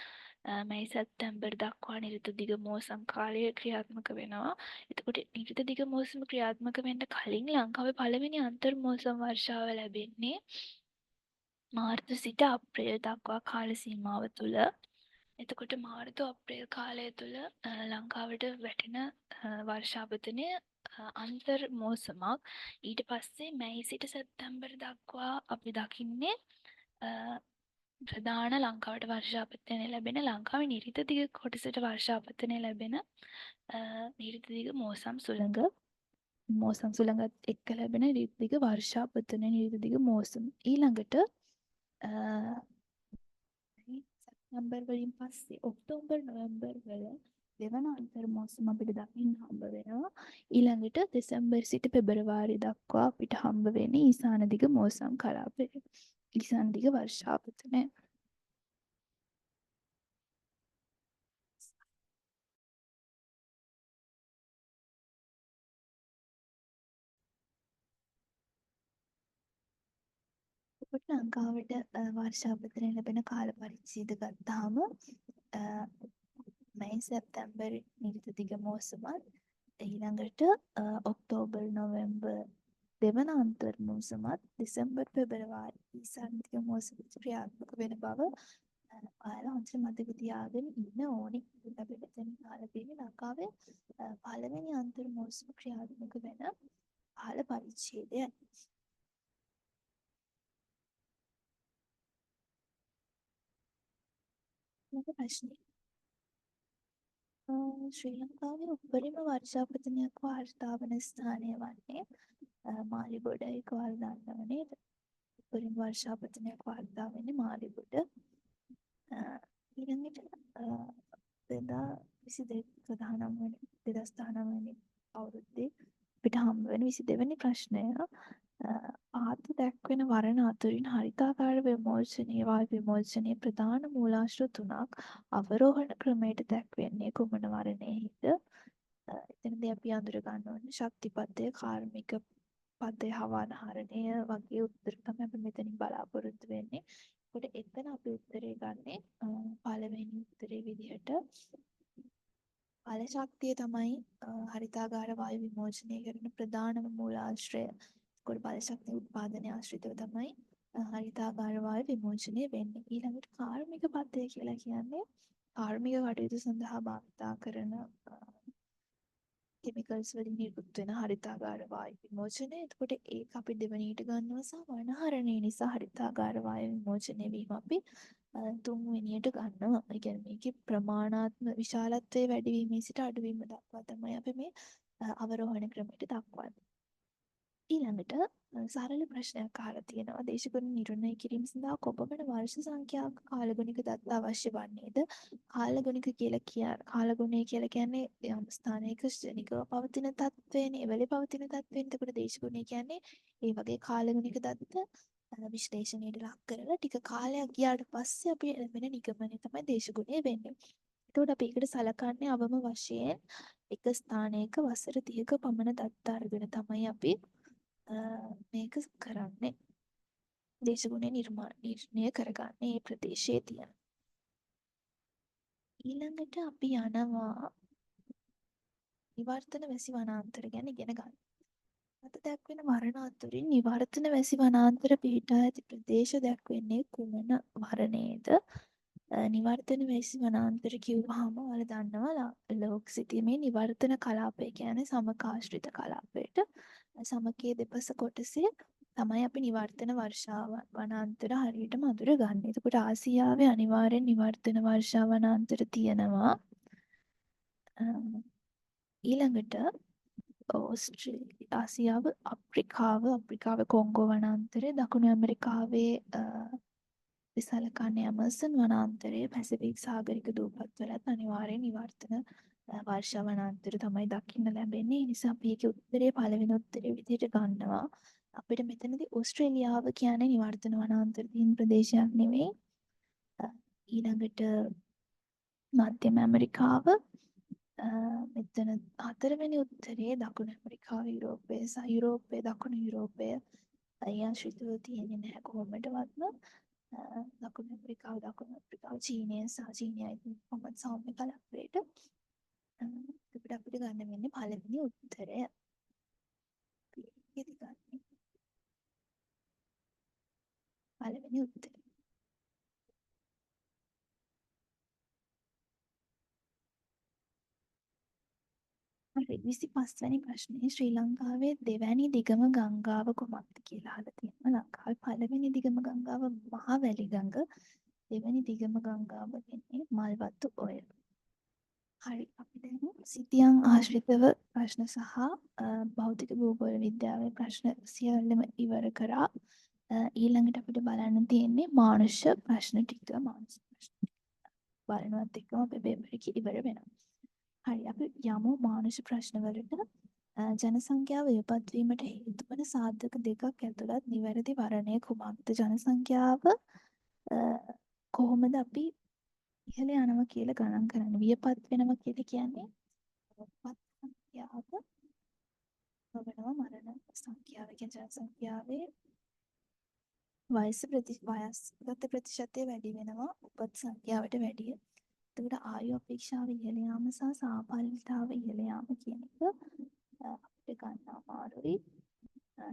මැයි සැප්තැම්බර් දක්වා නිර්ත දිග මෝසම් කාලය ක්‍රියාත්මක වෙනවා. එතකොට නිර්ත දිග මෝසම ක්‍රියාත්මක වෙන්න කලින් ලංකාවේ පළවෙනි අන්තර් මෝසම් වර්ෂාව ලැබෙන්නේ මාර්තු සිට අප්‍රේල් දක්වා කාල සීමාව තුළ එතකොට මාර්තු අප්‍රේල් කාලය තුළ ලංකාවට වැටෙන වර්ෂාපතනය අන්තර් මෝසමක්. ඊට පස්සේ මැයි සිට සැප්තැම්බර් දක්වා අපි දකින්නේ ප්‍රධාන ලංකාවට වර්ෂාපතනය ලැබෙන ලංකාවේ නිරිත දිග කොටසට වර්ෂාපතනය ලැබෙන නිරිත දිග මෝසම් සුළඟ එක්ක ලැබෙන නිරිත දිග වර්ෂාපතනය නිරිත දිග මෝසම්. ඊළඟට සැප්තැම්බර් වලින් පස්සේ ඔක්තෝබර් නොවැම්බර් වල දෙවන අන්තර් මෝසම අපිට දකින්න හම්බ වෙනවා. ඊළඟට දෙසැම්බර් සිට පෙබරවාරි දක්වා අපිට හම්බ වෙන්නේ ඊසාන දිග මෝසම් කලාපය. ඊසාන දිග වර්ෂාපතනය. එතකොට ලංකාවට වර්ෂාපතනය ලැබෙන කාල පරිච්ඡේද ගත්තාම මැයි සැප්තැම්බර් නිරිත දිග මෝසමත් ඊළඟට ඔක්තෝබර් නොවැම්බර් දෙවන අන්තර් මෝසමත් දෙසැම්බර් පෙබරවාරි ඊසාන දිග මෝසම ක්‍රියාත්මක වෙන බව ඔයාලා හොඳට මතක තියාගෙන ඉන්න ඕනේ. අපි මෙතන කාලා තියෙන්නේ ලංකාවේ පළවෙනි අන්තර් මෝසම ක්‍රියාත්මක වෙන කාල පරිච්ඡේදය. මොකද ප්‍රශ්නේ? ශ්‍රී ලංකාවේ උපරිම වර්ෂාපතනයක් වාර්තා වන ස්ථානය වන්නේ මාලිබොඩයි කියලා දන්නව නේද? උපරිම වර්ෂාපතනයක් වාර්තා වෙන්නේ මාලිබොඩ. ඊළඟට 2019 වෙනි අවුරුද්දේ අපිට හම්බ වෙන 22 වෙනි ප්‍රශ්නය ආත්ම දැක්වෙන වර්ණ අතුරින් හරිතාකාර විමෝචනයේ වායු විමෝචනයේ ප්‍රධාන මූලාශ්‍ර තුනක් අවරෝහණ ක්‍රමයට දැක්වෙන්නේ කුමන වර්ණයේද? එතනදී අපි අඳුර ගන්න ඕනේ ශක්තිපදය, කාර්මික පදය, හවානහරණය වගේ උත්තර තමයි අපි මෙතනින් බලාපොරොත්තු වෙන්නේ. ඒකට එතන අපි උත්තරේ ගන්නේ පළවෙනි උත්තරේ විදිහට ඵල ශක්තිය තමයි හරිතාගාර වායු විමෝචනය කරන ප්‍රධානම මූලාශ්‍රය. ඒකට ඵල ශක්තිය උත්පාදනය ආශ්‍රිතව තමයි හරිතාගාර වායු විමෝචනය වෙන්නේ. ඊළඟට කාර්මික පදය කියලා කියන්නේ කාර්මික කටයුතු සඳහා භාවිතා කරන කෙමිකල්ස් වලින් නිකුත් වෙන හරිතාගාර වායු විමෝචනය. එතකොට ඒක අපි දෙවෙනියට ගන්නවා සහ වනහරණය නිසා හරිතාගාර වායු විමෝචනය වීම අපි තුන්වෙනියට ගන්නවා. ඒ කියන්නේ මේකේ ප්‍රමාණාත්මක විශාලත්වයේ වැඩිවීමේ සිට අඩුවීම දක්වා තමයි අපි මේ අවරෝහණ ක්‍රමයට දක්වන්නේ. ඊළඟට සරල ප්‍රශ්නයක් අහලා තියෙනවා. දේශගුණ නිර්ණය කිරීම සඳහා කොපමණ වර්ෂ සංඛ්‍යාවක කාලගුණික දත්ත අවශ්‍ය වන්නේද? කාලගුණික කාලගුණය කියලා කියන්නේ යම් ස්ථානයක ශ්‍රේණිකව පවතින තත්ත්වයනේ. එවලේ පවතින තත්ත්වෙන් එතකොට දේශගුණය කියන්නේ ඒ වගේ කාලගුණික දත්ත විශ්ලේෂණයට ලක් කරලා ටික කාලයක් ගියාට පස්සේ අපි ලැබෙන නිගමනය තමයි දේශගුණය වෙන්නේ. එතකොට අපි ඒකට සලකන්නේ අවම වශයෙන් එක ස්ථානයක වසර 30ක පමණ දත්ත අරගෙන තමයි අපි මේක කරන්නේ. දේශගුණය නිර්ණය කරගන්නේ මේ ප්‍රදේශයේ තියෙන. ඊළඟට අපි යනවා නිවර්තන වැසි වනාන්තර ගැන ඉගෙන ගන්න. අත දැක්වෙන වර්ණ අතුරින් නිවර්තන වැසි වනාන්තර පිහිටා ඇති ප්‍රදේශ දැක්වෙන්නේ කුමන වර්ණයේද? නිවර්තන වැසි වනාන්තර කිව්වහම ඔයාලා දන්නවා ලෝක සිටීමේ නිවර්තන කලාපය කියන්නේ සමකාශ්‍රිත කලාපයට සමකයේ දෙපස කොටසේ තමයි අපි නිවර්තන වර්ෂාව වනාන්තර හරියටම අඳුරගන්නේ. එතකොට ආසියාවේ අනිවාර්යෙන් නිවර්තන වර්ෂා වනාන්තර තියෙනවා. ඊළඟට ආසියාව අප්‍රිකාවේ කොංගෝ වනාන්තරය, දකුණු ඇමරිකාවේ විසලකන්නේ ඇමසන් වනාන්තරය, පැසිෆික් සාගරික දූපත්වලත් අනිවාර්යෙන් නිවර්තන වර්ෂා වනාන්තර තමයි දකින්න ලැබෙන්නේ. ඒ නිසා අපි ඒකේ උත්තරේ පළවෙනි උත්තරේ විදිහට ගන්නවා. අපිට මෙතනදී ඕස්ට්‍රේලියාව කියන්නේ නිවර්තන වනාන්තර තියෙන ප්‍රදේශයක් නෙවෙයි. ඊළඟට මධ්‍යම ඇමරිකාව මෙතන හතරවෙනි උත්තරේ දකුණු ඇමරිකාව, යුරෝපය සහ යුරෝපය දකුණු යුරෝපය අයන්ශිතව තියෙන්නේ නැහැ කොහොමදවත්ම. දකුණු ඇමරිකාව චීනය සහ චීනයයි කොහොමද සෞම්‍ය කලාපයට. අපිට ගන්න වෙන්නේ පළවෙනි උත්තරය. පළවෙනි උත්තරය. හරි 25 වෙනි ප්‍රශ්නේ ශ්‍රී ලංකාවේ දෙවැනි දිගම ගංගාව කොමක්ද කියලා අහලා තියෙනවා. ලංකාවේ පළවෙනි දිගම ගංගාව මහවැලි ගඟ. දෙවැනි දිගම ගංගාව වෙන්නේ මල්වතු ඔය. හරි අපි දැන් සිතියම් ආශ්‍රිතව ප්‍රශ්න සහ භෞතික භූගෝල විද්‍යාවේ ප්‍රශ්න සියල්ලම ඉවර කරා. ඊළඟට අපිට බලන්න තියෙන්නේ මානුෂ ප්‍රශ්න ටික. මානුෂ ප්‍රශ්න බලනවත් එක්කම අපේ පේපර් එක ඉවර වෙනවා. හරි අපි යමු මානුෂ ප්‍රශ්න වලට. ජනසංඛ්‍යාව ඉපත් වීමට හේතු වන සාධක දෙකක් ඇතුළත් නිවැරදි වර්ණය කුමක්ද? ජනසංඛ්‍යාව කොහොමද අපි ඉහළ යනවා කියලා ගණන් කරන්නේ? වියපත් වෙනවා කියලා කියන්නේ පත් සංඛ්‍යාව වවනවා මරණ සංඛ්‍යාව කියන්නේ ජනසංඛ්‍යාවේ වයස්ගත ප්‍රතිශතය වැඩි වෙනවා උපත් සංඛ්‍යාවට වැඩිය. එතකොට ආයු අපේක්ෂාව ඉහළ යාම සහ සාපල්‍යතාව ඉහළ යාම කියන එක අපිට ගන්න අමාරුයි.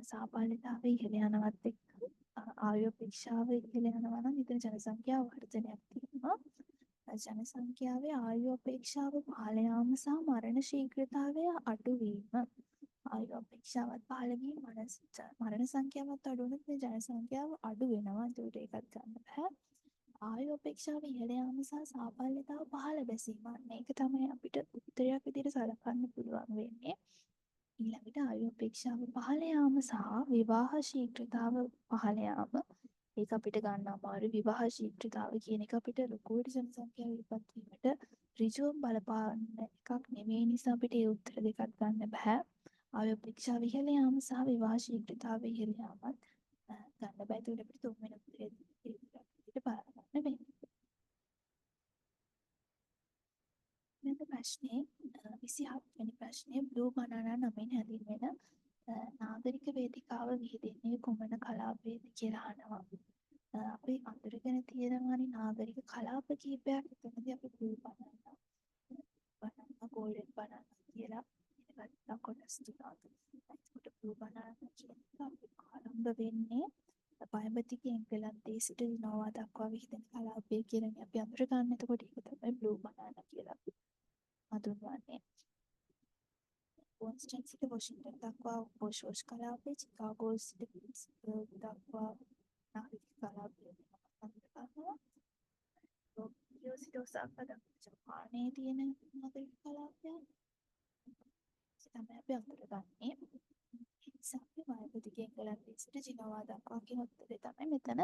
සාපල්‍යතාව ඉහළ යනවත් එක්ක ආයු අපේක්ෂාව ඉහළ යනවා නම් එතන ජනසංඛ්‍යාව වර්ධනයක් තියෙනවා. ජනසංඛ්‍යාවේ ආයු අපේක්ෂාව පහළ යාම සහ මරණ ශීඝ්‍රතාවය අඩු වීම. ආයු අපේක්ෂාවත් පහළ වීම මරණ සංඛ්‍යාවත් අඩු වුණොත් මේ ජනසංඛ්‍යාව අඩු වෙනවා. ඒකට ඒකත් ගන්න බෑ. ආයු අපේක්ෂාව ඉහළ යාම සහ සාපල්‍යතාව පහළ බැසීම. මේක තමයි අපිට උත්තරයක් විදිහට සලකන්න පුළුවන් වෙන්නේ. ඊළඟට ආයු අපේක්ෂාව පහළ යාම සහ විවාහ ශීඝ්‍රතාව පහළ යාම. ඒක අපිට ගන්න අමාරු. විවාහ ශීඝ්‍රතාව කියන එක අපිට ලොකුවට ජනසංඛ්‍යාව ඉපත් වීමට ඍජුවම බලපාන එකක් නෙමෙයි නිසා අපිට ඒ උත්තර දෙකක් ගන්න බෑ. ආයු අපේක්ෂාව ඉහළ යාම සහ විවාහ ශීඝ්‍රතාව ඉහළ යාමත් ගන්න බෑ. ඒකට අපිට තුන්වෙනි උත්තරේ විදිහට බලා ගන්න වෙන්නේ. ඊළඟ ප්‍රශ්නේ 27 වෙනි ප්‍රශ්නේ බ්ලූ බනානා නමින් හැඳින්වෙන නාගරික වේදිකාව විහිදෙන්නේ කුමන කලාපයේද කියලා අහනවා. අපි අඳුරගෙන තියෙනවානේ නාගරික කලාප කිහිපයක්. එතනදී අපි බ්ලූ බනානා ගෝල්ඩන් බනානා කියලා ඉගෙන කොටස් තුනක්. ඒකට බ්ලූ බනානා කියන එක අපි ආරම්භ වෙන්නේ පයබතික එංගලන්තයේ සිට දිනෝවා දක්වා විහිදෙන කලාපය කියලා අපි අඳුර ගන්න. එතකොට ඒක තමයි බ්ලූ බනානා කියලා අපි හඳුන්වන්නේ. බෝස්ටන් සිට වොෂින්ටන් දක්වා බොෂෝෂ් කලාපය, චිකාගෝ සිට පිට්ස්බර්ග් දක්වා නාගරික කලාපය හඳුන්වනවා. ටෝකියෝ සිට ඔසාකා දක්වා ජපානයේ තියෙන නාගරික කලාපය තමයි අපි අඳුරගන්නේ. නිසා අපි පයබතික එංගලන්තයේ සිට ජිනෝවා දක්වා කියන උත්තරේ තමයි මෙතන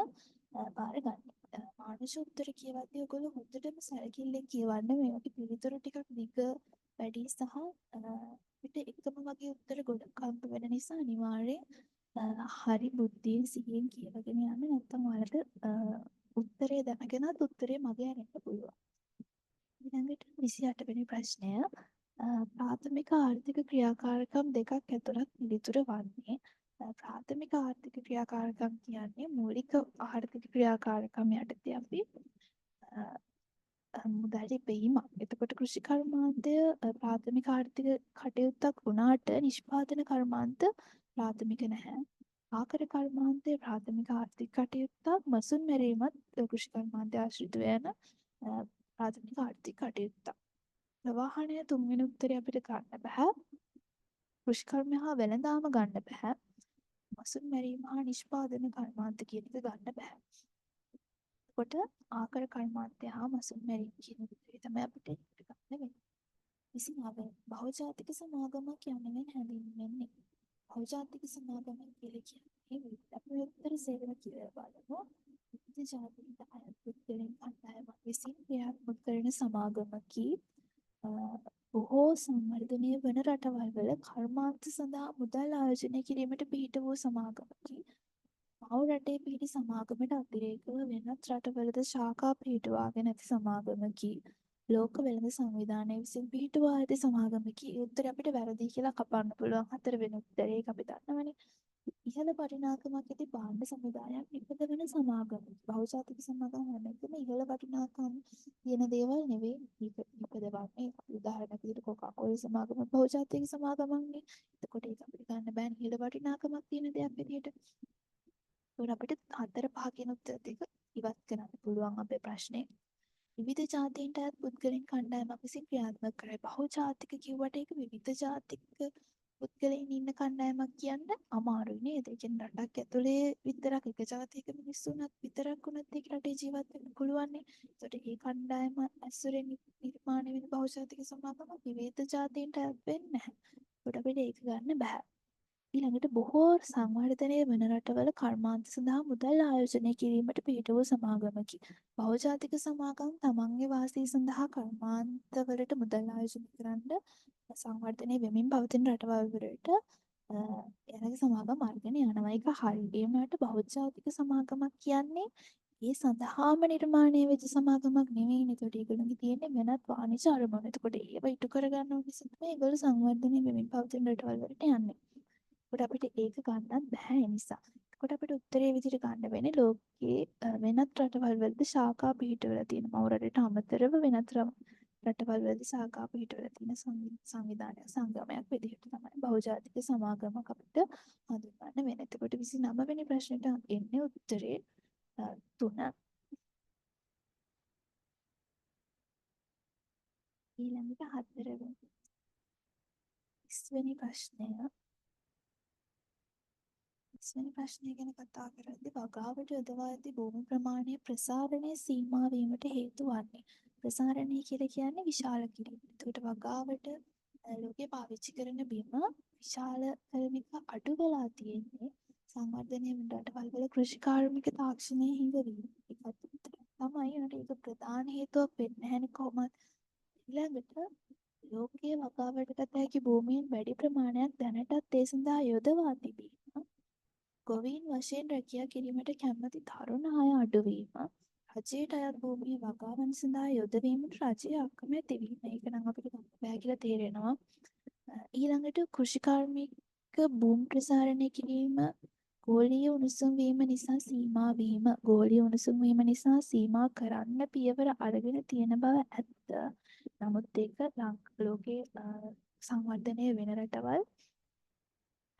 බාරගන්නේ. මානුෂ උත්තර කියවද්දී ඔයගොල්ලෝ හොඳටම සැලකිල්ලෙන් කියවන්න. මේ වගේ පිළිතුරු ටිකක් දිග වැඩි සහ පිට එකම වගේ උත්තර ගොඩක් හම්බ වෙන නිසා අනිවාර්යෙන් හරි බුද්ධියෙන් සිහියෙන් කියවගෙන යන්න. නැත්නම් ඔයාලට උත්තරේ දැනගෙනත් උත්තරේ මගේ අරන්න පුළුවන්. ඊළඟට 28 වෙනි ප්‍රශ්නය ප්‍රාථමික ආර්ථික ක්‍රියාකාරකම් දෙකක් ඇතුළත් පිළිතුර වන්නේ. ප්‍රාථමික ආර්ථික ක්‍රියාකාරකම් කියන්නේ මූලික ආර්ථික ක්‍රියාකාරකම් යටතේ අපි මුදල් ඉපැයීමක්. එතකොට කෘෂි කර්මාන්තය ප්‍රාථමික ආර්ථික කටයුත්තක් වුණාට නිෂ්පාදන කර්මාන්ත ප්‍රාථමික නැහැ. ආකර කර්මාන්තයේ ප්‍රාථමික ආර්ථික කටයුත්තක්, මසුන් මැරීමත් කෘෂි කර්මාන්තය ආශ්‍රිත වෙන ප්‍රාථමික ආර්ථික කටයුත්තක්. ප්‍රවාහනය තුන්වෙනි උත්තරේ අපිට ගන්න බෑ. කෘෂිකර්ම හා වෙළඳාම ගන්න බෑ. මසුන් මැරීම හා නිෂ්පාදන කර්මාන්ත කියන එක ගන්න බෑ. කොට ආකර කර්මාන්තය හා මසුන් මැරීම කියන උත්තරේ තමයි අපිට ගන්න වෙන්නේ. 29 බහුජාතික සමාගමක් යනුවෙන් හැඳින්වෙන්නේ. බහුජාතික සමාගමක් කියලා කියන්නේ අපි උත්තර සේවන කියලා බලමු. විවිධ ජාතික අයත් පුද්ගලයන් කණ්ඩායමක් විසින් ක්‍රියාත්මක කරන සමාගමකි. බොහෝ සංවර්ධනය වන රටවල් වල කර්මාන්ත සඳහා මුදල් ආයෝජනය කිරීමට පිහිට වූ සමාගමකි. මව් රටේ පිහිටි සමාගමට අතිරේකව වෙනත් රටවලද ශාඛා පිහිටුවාගෙන ඇති සමාගමකි. ලෝක වෙළඳ සංවිධානය විසින් පිහිටුවා ඇති සමාගමකි. ඒ උත්තරේ අපිට වැරදි කියලා කපන්න පුළුවන්. 4 වෙනි උත්තරේ ඒක අපි දන්නවනේ. ඉහළ වටිනාකමක් ඇති භාණ්ඩ සමුදායක් නිපදවන සමාගම. බහුජාතික සමාගම් හැම එකම ඉහළ වටිනාකම් තියෙන දේවල් නෙවෙයි නිපදවන්නේ. උදාහරණයක් විදිහට කොකාකෝලා සමාගම බහුජාතික සමාගමක්නේ. එතකොට ඒක අපිට ගන්න බෑනේ ඉහළ වටිනාකමක් තියෙන දෙයක් විදිහට. ඒකට අපිට 4-5 කියන උත්තර දෙක ඉවත් කරන්න පුළුවන් අපේ ප්‍රශ්නේ. විවිධ ජාතීන්ට අයත් පුද්ගලයන් කණ්ඩායමක් විසින් ක්‍රියාත්මක කරයි. බහු ජාතික කිව්වට ඒක විවිධ ජාතික පුද්ගලයන් ඉන්න කණ්ඩායමක් කියන්න අමාරුයි නේද? ඒ කියන්නේ රටක් ඇතුලේ විතරක් එක ජාතියක මිනිස්සුන්වත් විතරක් උනත් ඒක රටේ ජීවත් වෙන්න පුළුවන් නේ. ඒකට ඒ කණ්ඩායම ඇසුරෙන් නිර්මාණය වෙන බහු ජාතික සමාගම විවිධ ජාතීන්ට අයත් වෙන්නේ නැහැ. ඒකට අපිට ඒක ගන්න බෑ. ඊළඟට බොහෝ සංවර්ධනය වන රටවල කර්මාන්ත සඳහා මුදල් ආයෝජනය කිරීමට පිහිට වූ සමාගමකි. බහුජාතික සමාගම් තමන්ගේ වාසය සඳහා කර්මාන්තවලට මුදල් ආයෝජනය කරන්න සංවර්ධනය වෙමින් පවතින රටවල් වලට එයාලගේ සමාගම් අරගෙන යනවා. ඒක හරි. ඒ වුණාට බහුජාතික සමාගමක් කියන්නේ ඒ සඳහාම නිර්මාණය වෙච්ච සමාගමක් නෙවෙයිනේ. ඒකට ඒගොල්ලන්ගේ තියෙන්නේ වෙනත් වාණිජ අරමුණු. එතකොට ඒව ඉටු කරගන්න ඕන නිසා තමයි ඒගොල්ලෝ සංවර්ධනය වෙමින් පවතින රටවල් වලට යන්නේ. එතකොට අපිට ඒක ගන්නත් බෑ ඒ නිසා. එතකොට අපිට උත්තරේ විදිහට ගන්න වෙන්නේ ලෝකයේ වෙනත් රටවල් වලද ශාඛා පිහිටවලා තියෙනවා. මව් රටට අමතරව වෙනත් රටවල් වලද ශාඛා පිහිටවලා තියෙන සංවිධානයක් සංගමයක් විදිහට තමයි බහුජාතික සමාගමක් අපිට හඳුන්වන්න වෙන්නේ. එතකොට 29 වෙනි ප්‍රශ්නෙට එන්නේ උත්තරේ 3. ඊළඟට 4 වෙනි 30 වෙනි ප්‍රශ්නය ඉස්වෙනි ප්‍රශ්නය ගැන කතා කරද්දී වගාවට යොදවා ඇති භූමි ප්‍රමාණය ප්‍රසාරණය සීමා වීමට හේතු වන්නේ. ප්‍රසාරණය කියලා කියන්නේ විශාල කිරීම. එතකොට වගාවට ලෝකේ පාවිච්චි කරන බිම විශාල කරන එක අඩු වෙලා තියෙන්නේ සංවර්ධනය වෙන රටවල් වල කෘෂිකාර්මික තාක්ෂණයේ හිඟවීම. ඒකත් තමයි ඒක ප්‍රධාන හේතුවක් වෙන්නේ නැහැනේ කොහොමද. ඊළඟට ලෝකයේ වගාවට ගත හැකි භූමියෙන් වැඩි ප්‍රමාණයක් දැනටත් ඒ සඳහා යොදවා තිබීම. ගොවීන් වශයෙන් රැකියා කිරීමට කැමති තරුණ අය අඩුවීම, රජයට අයත් භූමිය වගාවන් සඳහා යොදවීමට රජය අකමැති වීම. ඒක නම් අපිට බෑ කියලා තේරෙනවා. ඊළඟට කෘෂිකාර්මික භූමි ප්‍රසාරණය කිරීම ගෝලීය උණුසුම් වීම නිසා සීමා වීම. ගෝලීය උණුසුම් වීම නිසා සීමා කරන්න පියවර අරගෙන තියෙන බව ඇත්ත. නමුත් ඒක ලෝකේ සංවර්ධනය වෙන රටවල්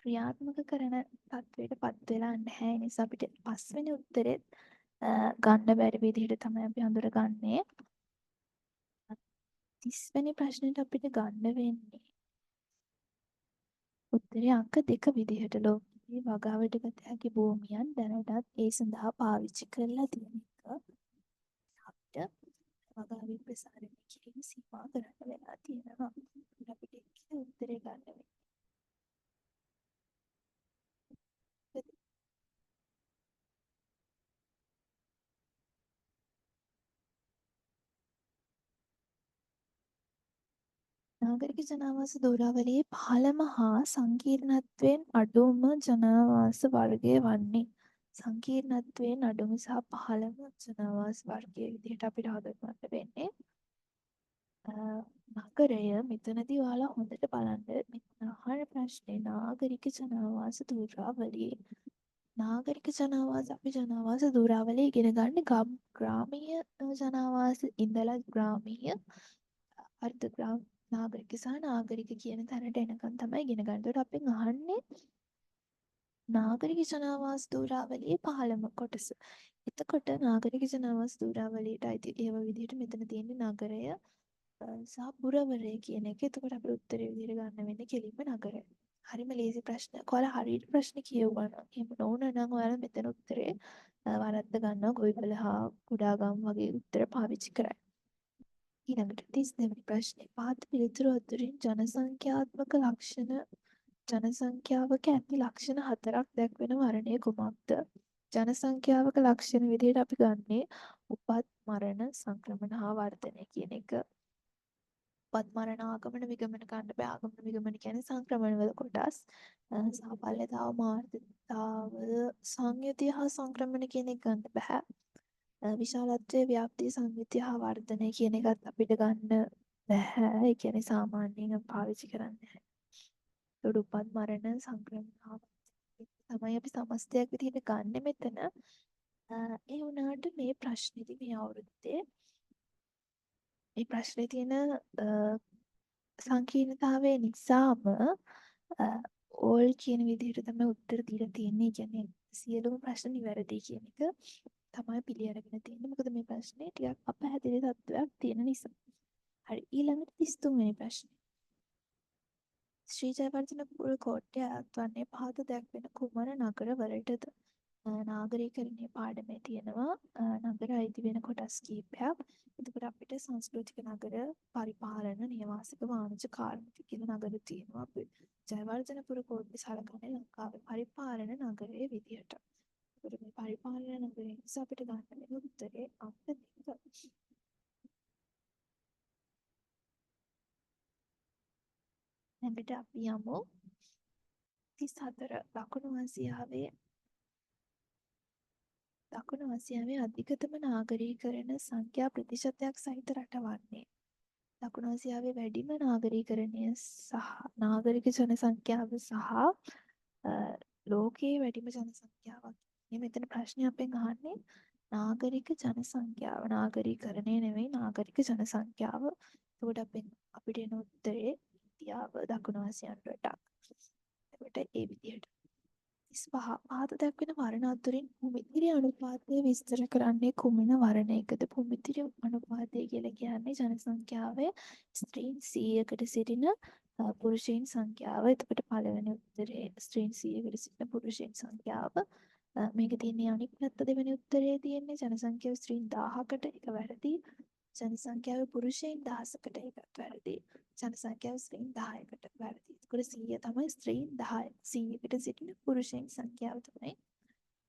ක්‍රියාත්මක කරන තත්වයට පත් වෙලා නැහැ. ඒ නිසා අපිට පස්වෙනි උත්තරෙත් ගන්න බැරි විදිහට තමයි අපි හඳුරගන්නේ. 30 වෙනි ප්‍රශ්නෙට අපිට ගන්න වෙන්නේ උත්තරේ අංක 2 විදිහට ලෝකයේ වගාවට ගත හැකි භූමියන් දැනටත් ඒ සඳහා පාවිච්චි කරලා තියෙන එක අපිට වගාවේ ප්‍රසාරණය කිරීම සීමා කරන්න වෙලා තියෙනවා. අපිට ඒක උත්තරේ ගන්න වෙන්නේ. නාගරික ජනාවාස ධූරාවලියේ 15 හා සංකීර්ණත්වයෙන් අඩුම ජනාවාස වර්ගය වන්නේ සංකීර්ණත්වයෙන් අඩුම සහ 15ම ජනාවාස වර්ගය විදිහට අපිට හඳුන්වන්න වෙන්නේ. නගරය මෙතනදී ඔයාලා හොඳට බලන්න මෙතන අහන ප්‍රශ්නේ නාගරික ජනාවාස ධූරාවලියේ නාගරික ජනාවාස අපි ජනාවාස ධූරාවලිය ඉගෙන ගන්න ග්‍රාමීය ජනාවාස ඉඳලා ග්‍රාමීය අර්ධ නාගරික සහ නාගරික කියන තැනට එනකන් තමයි ඉගෙන ගන්න. ඒකට අපෙන් අහන්නේ නාගරික ජනාවාස ධූරාවලියේ 15ම කොටස. එතකොට නාගරික ජනාවාස ධූරාවලියට අයිති ඒව විදිහට මෙතන තියෙන්නේ නගරය සහ පුරවරය කියන එක. එතකොට අපේ උත්තරේ විදිහට ගන්න වෙන්නේ කෙලින්ම නගරය. හරිම ලේසි ප්‍රශ්නයක්. ඔයාලා හරියට ප්‍රශ්න කියවුවා නම් එහෙම නොවුන නම් ඔයාලා මෙතන උත්තරේ වරද්ද ගන්නවා. ගොවිපළ හා කුඩාගම් වගේ උත්තර පාවිච්චි කරයි. ඊළඟට 32 වෙනි ප්‍රශ්නේ පහත පිළිතුරු අතුරින් ජනසංඛ්‍යාත්මක ලක්ෂණ ජනසංඛ්‍යාවක ඇති ලක්ෂණ 4ක් දැක්වෙන වර්ණය කුමක්ද? ජනසංඛ්‍යාවක ලක්ෂණ විදිහට අපි ගන්නේ උපත් මරණ සංක්‍රමණ හා වර්ධනය කියන එක. උපත් මරණ ආගමන විගමන ගන්න බෑ. ආගමන විගමන කියන්නේ සංක්‍රමණ වල කොටස්. සාපල්‍යතාව මාර්ගතාව සංයුතිය හා සංක්‍රමණ කියන එක ගන්න බෑ. විශාලත්වයේ ව්‍යාප්තිය සංයුතිය හා වර්ධනය කියන එකත් අපිට ගන්න බැහැ. ඒ කියන්නේ සාමාන්‍යයෙන් පාවිච්චි කරන්නේ නැහැ. ඒකට උපත් මරණ සංක්‍රමණ තමයි අපි සමස්තයක් විදිහට ගන්න මෙතන. ඒ වුණාට මේ ප්‍රශ්නේදී මේ අවුරුද්දේ මේ ප්‍රශ්නේ තියෙන සංකීර්ණතාවය නිසාම ඕල් කියන විදිහට තමයි උත්තර දීලා තියෙන්නේ. කියන්නේ සියලුම ප්‍රශ්න නිවැරදි කියන එක තමයි පිළිඅරගෙන තියෙන්නේ. මොකද මේ ප්‍රශ්නේ ටිකක් අපහැදිලි තත්ත්වයක් තියෙන නිසා. හරි ඊළඟට 33 වෙනි ප්‍රශ්නේ. ශ්‍රී ජයවර්ධනපුර කෝට්ටය අත්වන්නේ පහත දැක්වෙන කුමන නගරවලටද? නාගරීකරණයේ පාඩමේ තියෙනවා නගර අයිති වෙන කොටස් කීපයක්. එතකොට අපිට සංස්කෘතික නගර, පරිපාලන, නිවාසික වාණිජ කාර්මික කියන නගර තියෙනවා. අපි ජයවර්ධනපුර කෝට්ටේ සලකන්නේ ලංකාවේ පරිපාලන නගරයේ විදියට. ඒකට මේ පරිපාලන නගරය නිසා අපිට ගන්න වෙන උත්තරේ අංක 2. එතකොට අපි යමු 34 දකුණු ආසියාවේ අධිකතම නාගරීකරණ සංඛ්‍යා ප්‍රතිශතයක් සහිත රට වන්නේ. දකුණු ආසියාවේ වැඩිම නාගරීකරණය සහ නාගරික ජනසංඛ්‍යාව සහ ලෝකයේ වැඩිම ජනසංඛ්‍යාවක්. මෙතන ප්‍රශ්නේ අපෙන් අහන්නේ නාගරික ජනසංඛ්‍යාව. නාගරීකරණය නෙවෙයි නාගරික ජනසංඛ්‍යාව. එතකොට අපිට එන උත්තරේ ඉන්දියාව දකුණු ආසියානු රටක්. එතකොට ඒ විදිහට 35 පහත දැක්වෙන වර්ණ අතුරින් භූමිතිරි අනුපාතය විස්තර කරන්නේ කුමන වර්ණයකද? භූමිතිරි අනුපාතය කියලා කියන්නේ ජනසංඛ්‍යාවේ ස්ත්‍රීන් 100කට සිටින පුරුෂයන් සංඛ්‍යාව. එතකොට පළවෙනි උත්තරේ ස්ත්‍රීන් 100කට සිටින පුරුෂයන් සංඛ්‍යාව. මේක තියෙන්නේ අනිත් පැත්ත දෙවෙනි උත්තරේ තියෙන්නේ ජනසංඛ්‍යාව ස්ත්‍රීන් 1000කට ඒක වැරදි. ජනසංඛ්‍යාව පුරුෂයන් 1000කට ඒකත් වැරදි. ජනසංඛ්‍යාව ස්ත්‍රීන් 10කට වැරදි. ඒකට 100 තමයි ස්ත්‍රීන් 10 100කට සිටින පුරුෂයන් සංඛ්‍යාව තමයි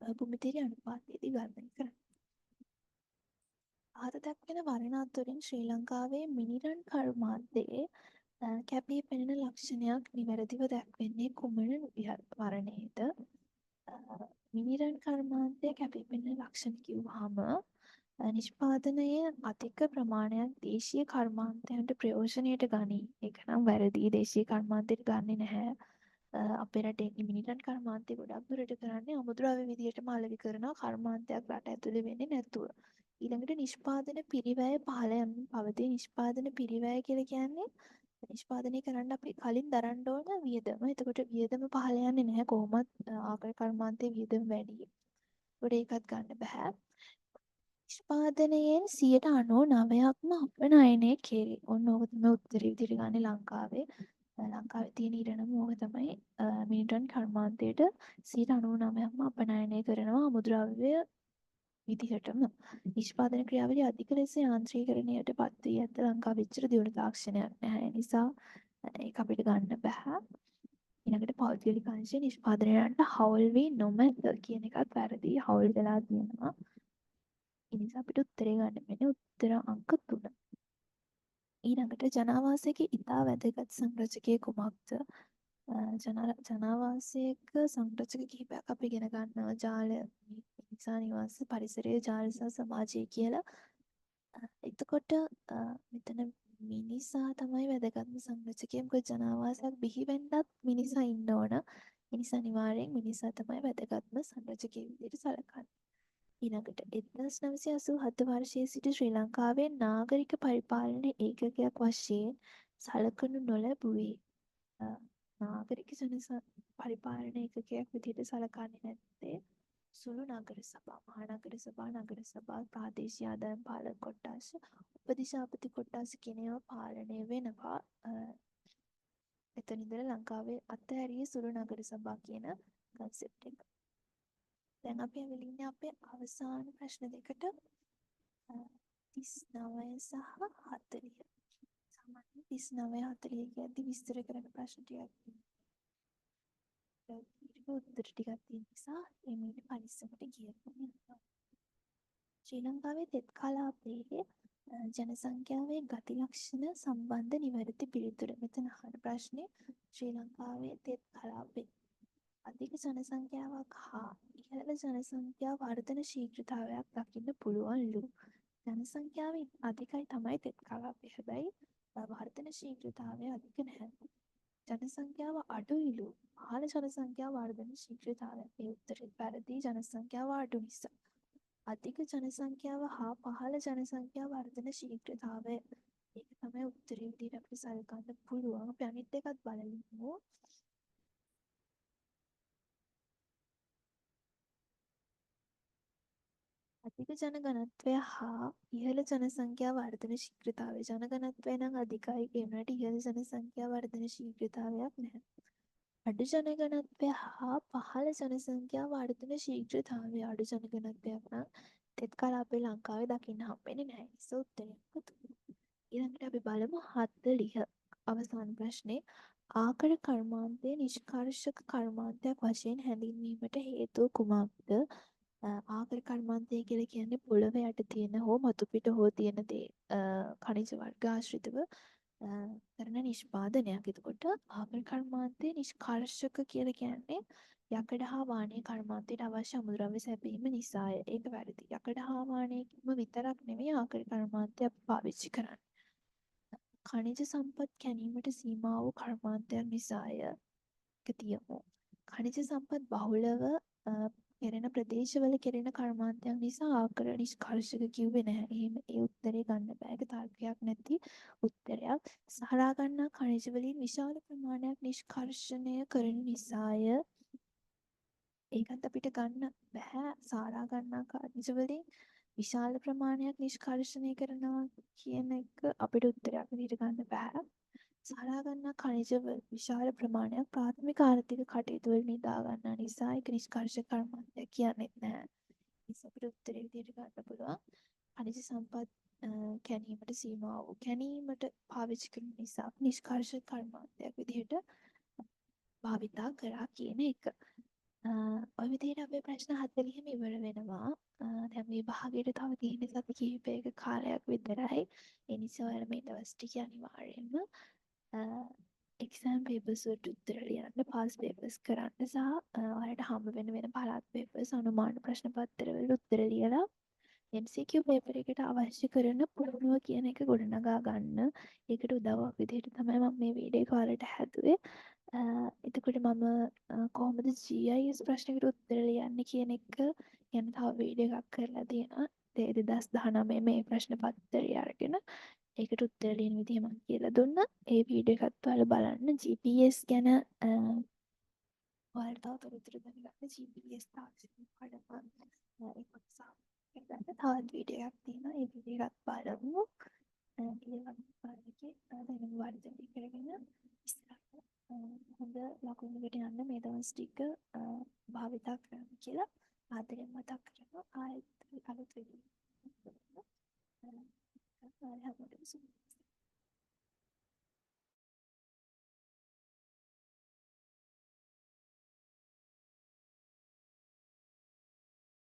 භූමිතිරි අනුපාතයේදී ගණනය කරන්නේ. අහත දක්වන වර්ණ අතුරින් ශ්‍රී ලංකාවේ මිනිරන් කර්මාන්තයේ කැපී පෙනෙන ලක්ෂණයක් නිවැරදිව දැක්වෙන්නේ කුමන වර්ණයේද? මිනිරන් කර්මාන්තයේ කැපී පෙනෙන ලක්ෂණ කිව්වහම නිෂ්පාදනයේ අධික ප්‍රමාණයක් දේශීය කර්මාන්තයන්ට ප්‍රයෝජනයට ගනී. ඒක නම් වැරදි. දේශීය කර්මාන්තයට ගන්නෙ නැහැ. අපේ රටේ මිනිරන් කර්මාන්තය ගොඩක් දුරට කරන්නේ අමුද්‍රව්‍ය විදියටම අලෙවි කරන කර්මාන්තයක් රට ඇතුලේ වෙන්නේ නැතුව. ඊළඟට නිෂ්පාදන පිරිවැය පහළ යමින් පවතී. නිෂ්පාදන පිරිවැය කියලා කියන්නේ නිෂ්පාදනය කරන්න අපි කලින් දරන්න ඕන වියදම. එතකොට වියදම පහළ යන්නේ නැහැ කොහොමත් ආකාර කර්මාන්තයේ වියදම වැඩි. ඒකට ඒකත් ගන්න බෑ. නිෂ්පාදනයෙන් 99%ක්ම අපනයනය කෙරේ. ඔන්න ඕක තමයි උත්තර විදිහට ගන්න ලංකාවේ. ලංකාවේ තියෙන ඉරණම ඕක තමයි මිලිටන් කර්මාන්තයට 99%ක්ම අපනයනය කරනවා අමුද්‍රව්‍ය විදිහටම. නිෂ්පාදන ක්‍රියාවලිය අධික ලෙස යාන්ත්‍රීකරණයට පත් වී ඇත. ලංකාවේ විතර දියුණු තාක්ෂණයක් නැහැ. නිසා ඒක අපිට ගන්න බෑ. ඊළඟට පෞද්ගලික අංශය නිෂ්පාදනයන්ට හවුල් වී නොමැත කියන එකත් වැරදි. හවුල් වෙලා තියෙනවා. ඒ නිසා අපිට උත්තරේ ගන්න වෙන්නේ උත්තර අංක 3. ඊළඟට ජනාවාසයක ඉතා වැදගත් සංරචකයේ කුමක්ද? ජනාවාසයක සංරචක කිහිපයක් අපි ඉගෙන ගන්නවා. ජාල මිනිසා නිවාස පරිසරයේ ජාල සහ සමාජය කියලා. එතකොට මෙතන මිනිසා තමයි වැදගත්ම සංරචකය. මොකද ජනාවාසයක් බිහි වෙන්නත් මිනිසා ඉන්න ඕන. ඒ නිසා අනිවාර්යෙන් මිනිසා තමයි වැදගත්ම සංරචකය විදිහට සැලකන්නේ. ඊළඟට 1987 වර්ෂයේ සිට ශ්‍රී ලංකාවේ නාගරික පරිපාලන ඒකකයක් වශයෙන් සලකනු නොලැබුවේ නාගරික පරිපාලන ඒකකයක් විදිහට සලකන්නේ නැත්තේ සුළු නගර සභා, මහා නගර සභා, ප්‍රාදේශීය ආදායම් පාලක කොට්ටාස, උපදිශාපති කොට්ටාස කියන ඒවා පාලනය වෙනවා. එතන ඉඳලා ලංකාවේ අතහැරියේ සුළු නගර සභා කියන concept එක. දැන් අපි ඇවිල්ලා අපේ අවසාන ප්‍රශ්න දෙකට 39 සහ 40. සාමාන්‍ය 39 40 කියද්දි විස්තර කරන ප්‍රශ්න ටිකක් උත්තර ටිකක් තියෙන නිසා එමෙන්න පරිස්සමට ගියොත් ශ්‍රී ලංකාවේ තෙත් කලාපයේ ජනසංඛ්‍යාවේ ගති ලක්ෂණ සම්බන්ධ නිවැරදි පිළිතුර. මෙතන අහන ප්‍රශ්නේ ශ්‍රී ලංකාවේ තෙත් කලාපයේ අධික ජනසංඛ්‍යාවක් හා ඉහළ ජනසංඛ්‍යා වර්ධන ශීඝ්‍රතාවයක් දකින්න පුළුවන්ලු. ජනසංඛ්‍යාව අධිකයි තමයි තෙත් කලාපයේ. හැබැයි වර්ධන ශීඝ්‍රතාවය අධික නැහැ. ජනසංඛ්‍යාව අඩුයිලු. පහළ ජනසංඛ්‍යා වර්ධන ශීඝ්‍රතාවය. ඒ උත්තරේ වැරදි. ජනසංඛ්‍යාව අඩු නිසා. අධික ජනසංඛ්‍යාව හා පහළ ජනසංඛ්‍යා වර්ධන ශීඝ්‍රතාවය. ඒක තමයි උත්තරේ විදිහට අපිට සලකන්න පුළුවන්. අපි අනිත් එකත් බලමු. අධික ජනගණත්වය හා ඉහළ ජනසංඛ්‍යා වර්ධන ශීඝ්‍රතාවය. ජනගණත්වය නම් අධිකයි කියනට ඉහළ ජනසංඛ්‍යා වර්ධන ශීඝ්‍රතාවයක් නැහැ. අඩු ජනගණත්වය හා පහළ ජනසංඛ්‍යා වර්ධන ශීඝ්‍රතාවය. අඩු ජනගණත්වයක් නම් තෙත් කාල අපේ ලංකාවේ දකින්න හම්බෙන්නේ නැහැ. ඒක උත්තරයක්. ඊළඟට අපි බලමු 40 අවසාන ප්‍රශ්නේ. ආකර කර්මාන්තයේ නිෂ්කර්ෂක කර්මාන්තයක් වශයෙන් හැඳින්වීමට හේතුව කුමක්ද? ආකර කර්මාන්තය කියලා කියන්නේ පොළව යට තියෙන හෝ මතු පිට හෝ තියෙන දේ ඛනිජ වර්ග ආශ්‍රිතව කරන නිෂ්පාදනයක්. එතකොට ආකර කර්මාන්තයේ නිෂ්කර්ෂක කියලා කියන්නේ යකඩ හා වාණය කර්මාන්තයට අවශ්‍ය අමුද්‍රව්‍ය සැපයීම නිසාය. ඒක වැරදි. යකඩ හා වාණයම විතරක් නෙමෙයි ආකර කර්මාන්තය අපි පාවිච්චි කරන්නේ. ඛනිජ සම්පත් කැණීමට සීමා වූ කර්මාන්තයක් නිසාය. එක තියමු. ඛනිජ සම්පත් බහුලව කෙරෙන ප්‍රදේශවල කෙරෙන කර්මාන්තයක් නිසා ආකර නිෂ්කර්ෂක කිව්වේ නැහැ. එහෙම ඒ උත්තරේ ගන්න බෑ. ඒක තර්කයක් නැති උත්තරයක්. සහරා ගන්නා ඛනිජ වලින් විශාල ප්‍රමාණයක් නිෂ්කර්ෂණය කරන නිසාය. ඒකත් අපිට ගන්න බෑ. සාරා ගන්නා ඛනිජ වලින් විශාල ප්‍රමාණයක් නිෂ්කර්ෂණය කරනවා කියන එක අපිට උත්තරයක් විදිහට ගන්න බෑ. සලවා ගන්නා ඛනිජ විශාල ප්‍රමාණයක් ප්‍රාථමික ආර්ථික කටයුතු වල නිදා ගන්නා නිසා ඒක නිෂ්කර්ෂක කර්මාන්තයක් කියන්නේ නැහැ. ඒක අපිට උත්තරේ විදිහට ගන්න පුළුවන්. ඛනිජ සම්පත් කැණීමට සීමා වූ කැණීමට පාවිච්චි කරන නිසා නිෂ්කර්ෂක කර්මාන්තයක් විදිහට භාවිතා කරා කියන එක. ඔය විදිහට අපේ ප්‍රශ්න 40ම ඉවර වෙනවා. දැන් මේ භාගයට තව තියෙන සති කිහිපයක කාලයක් විතරයි. ඒ නිසා ඔයාලා මේ දවස් ටික අනිවාර්යයෙන්ම එක්සෑම් පේපර්ස් වලට උත්තර ලියන්න, පාස් පේපර්ස් කරන්න සහ ඔයාලට හම්බ වෙන පළාත් පේපර්ස් අනුමාන ප්‍රශ්න පත්‍ර වලට උත්තර ලියලා MCQ පේපර් එකට අවශ්‍ය කරන පුහුණුව කියන එක ගොඩනගා ගන්න. ඒකට උදව්වක් විදිහට තමයි මම මේ වීඩියෝ එක ඔයාලට හැදුවේ. එතකොට මම කොහොමද GIS ප්‍රශ්නකට උත්තර ලියන්නේ කියන එක ගැන තව වීඩියෝ එකක් කරලා තියෙනවා. 2019 මේ ප්‍රශ්න පත්‍රය අරගෙන ඒකට උත්තර ලියන විදිහ මම කියලා දුන්නා. ඒ වීඩියෝ එකත් ඔයාලා බලන්න. GPS ගැන ඔයාලට තව තොරතුරු දැනගන්න GPS තාක්ෂණික කඩම ඒක සාකච්ඡා කරන්න තවත් වීඩියෝ එකක් තියෙනවා. ඒ වීඩියෝ එකත් බලමු. ඊළඟ පාඩකේ දැනුම වර්ධනය කරගෙන ඉස්සරහට හොඳ ලකුණුකට යන්න මේ දවස් ටික භාවිතා කරන්න කියලා ආදරෙන් මතක් කරනවා. ආයෙත් අලුත් වීඩියෝ එකක් බලන්න. හැමෝටම සුබ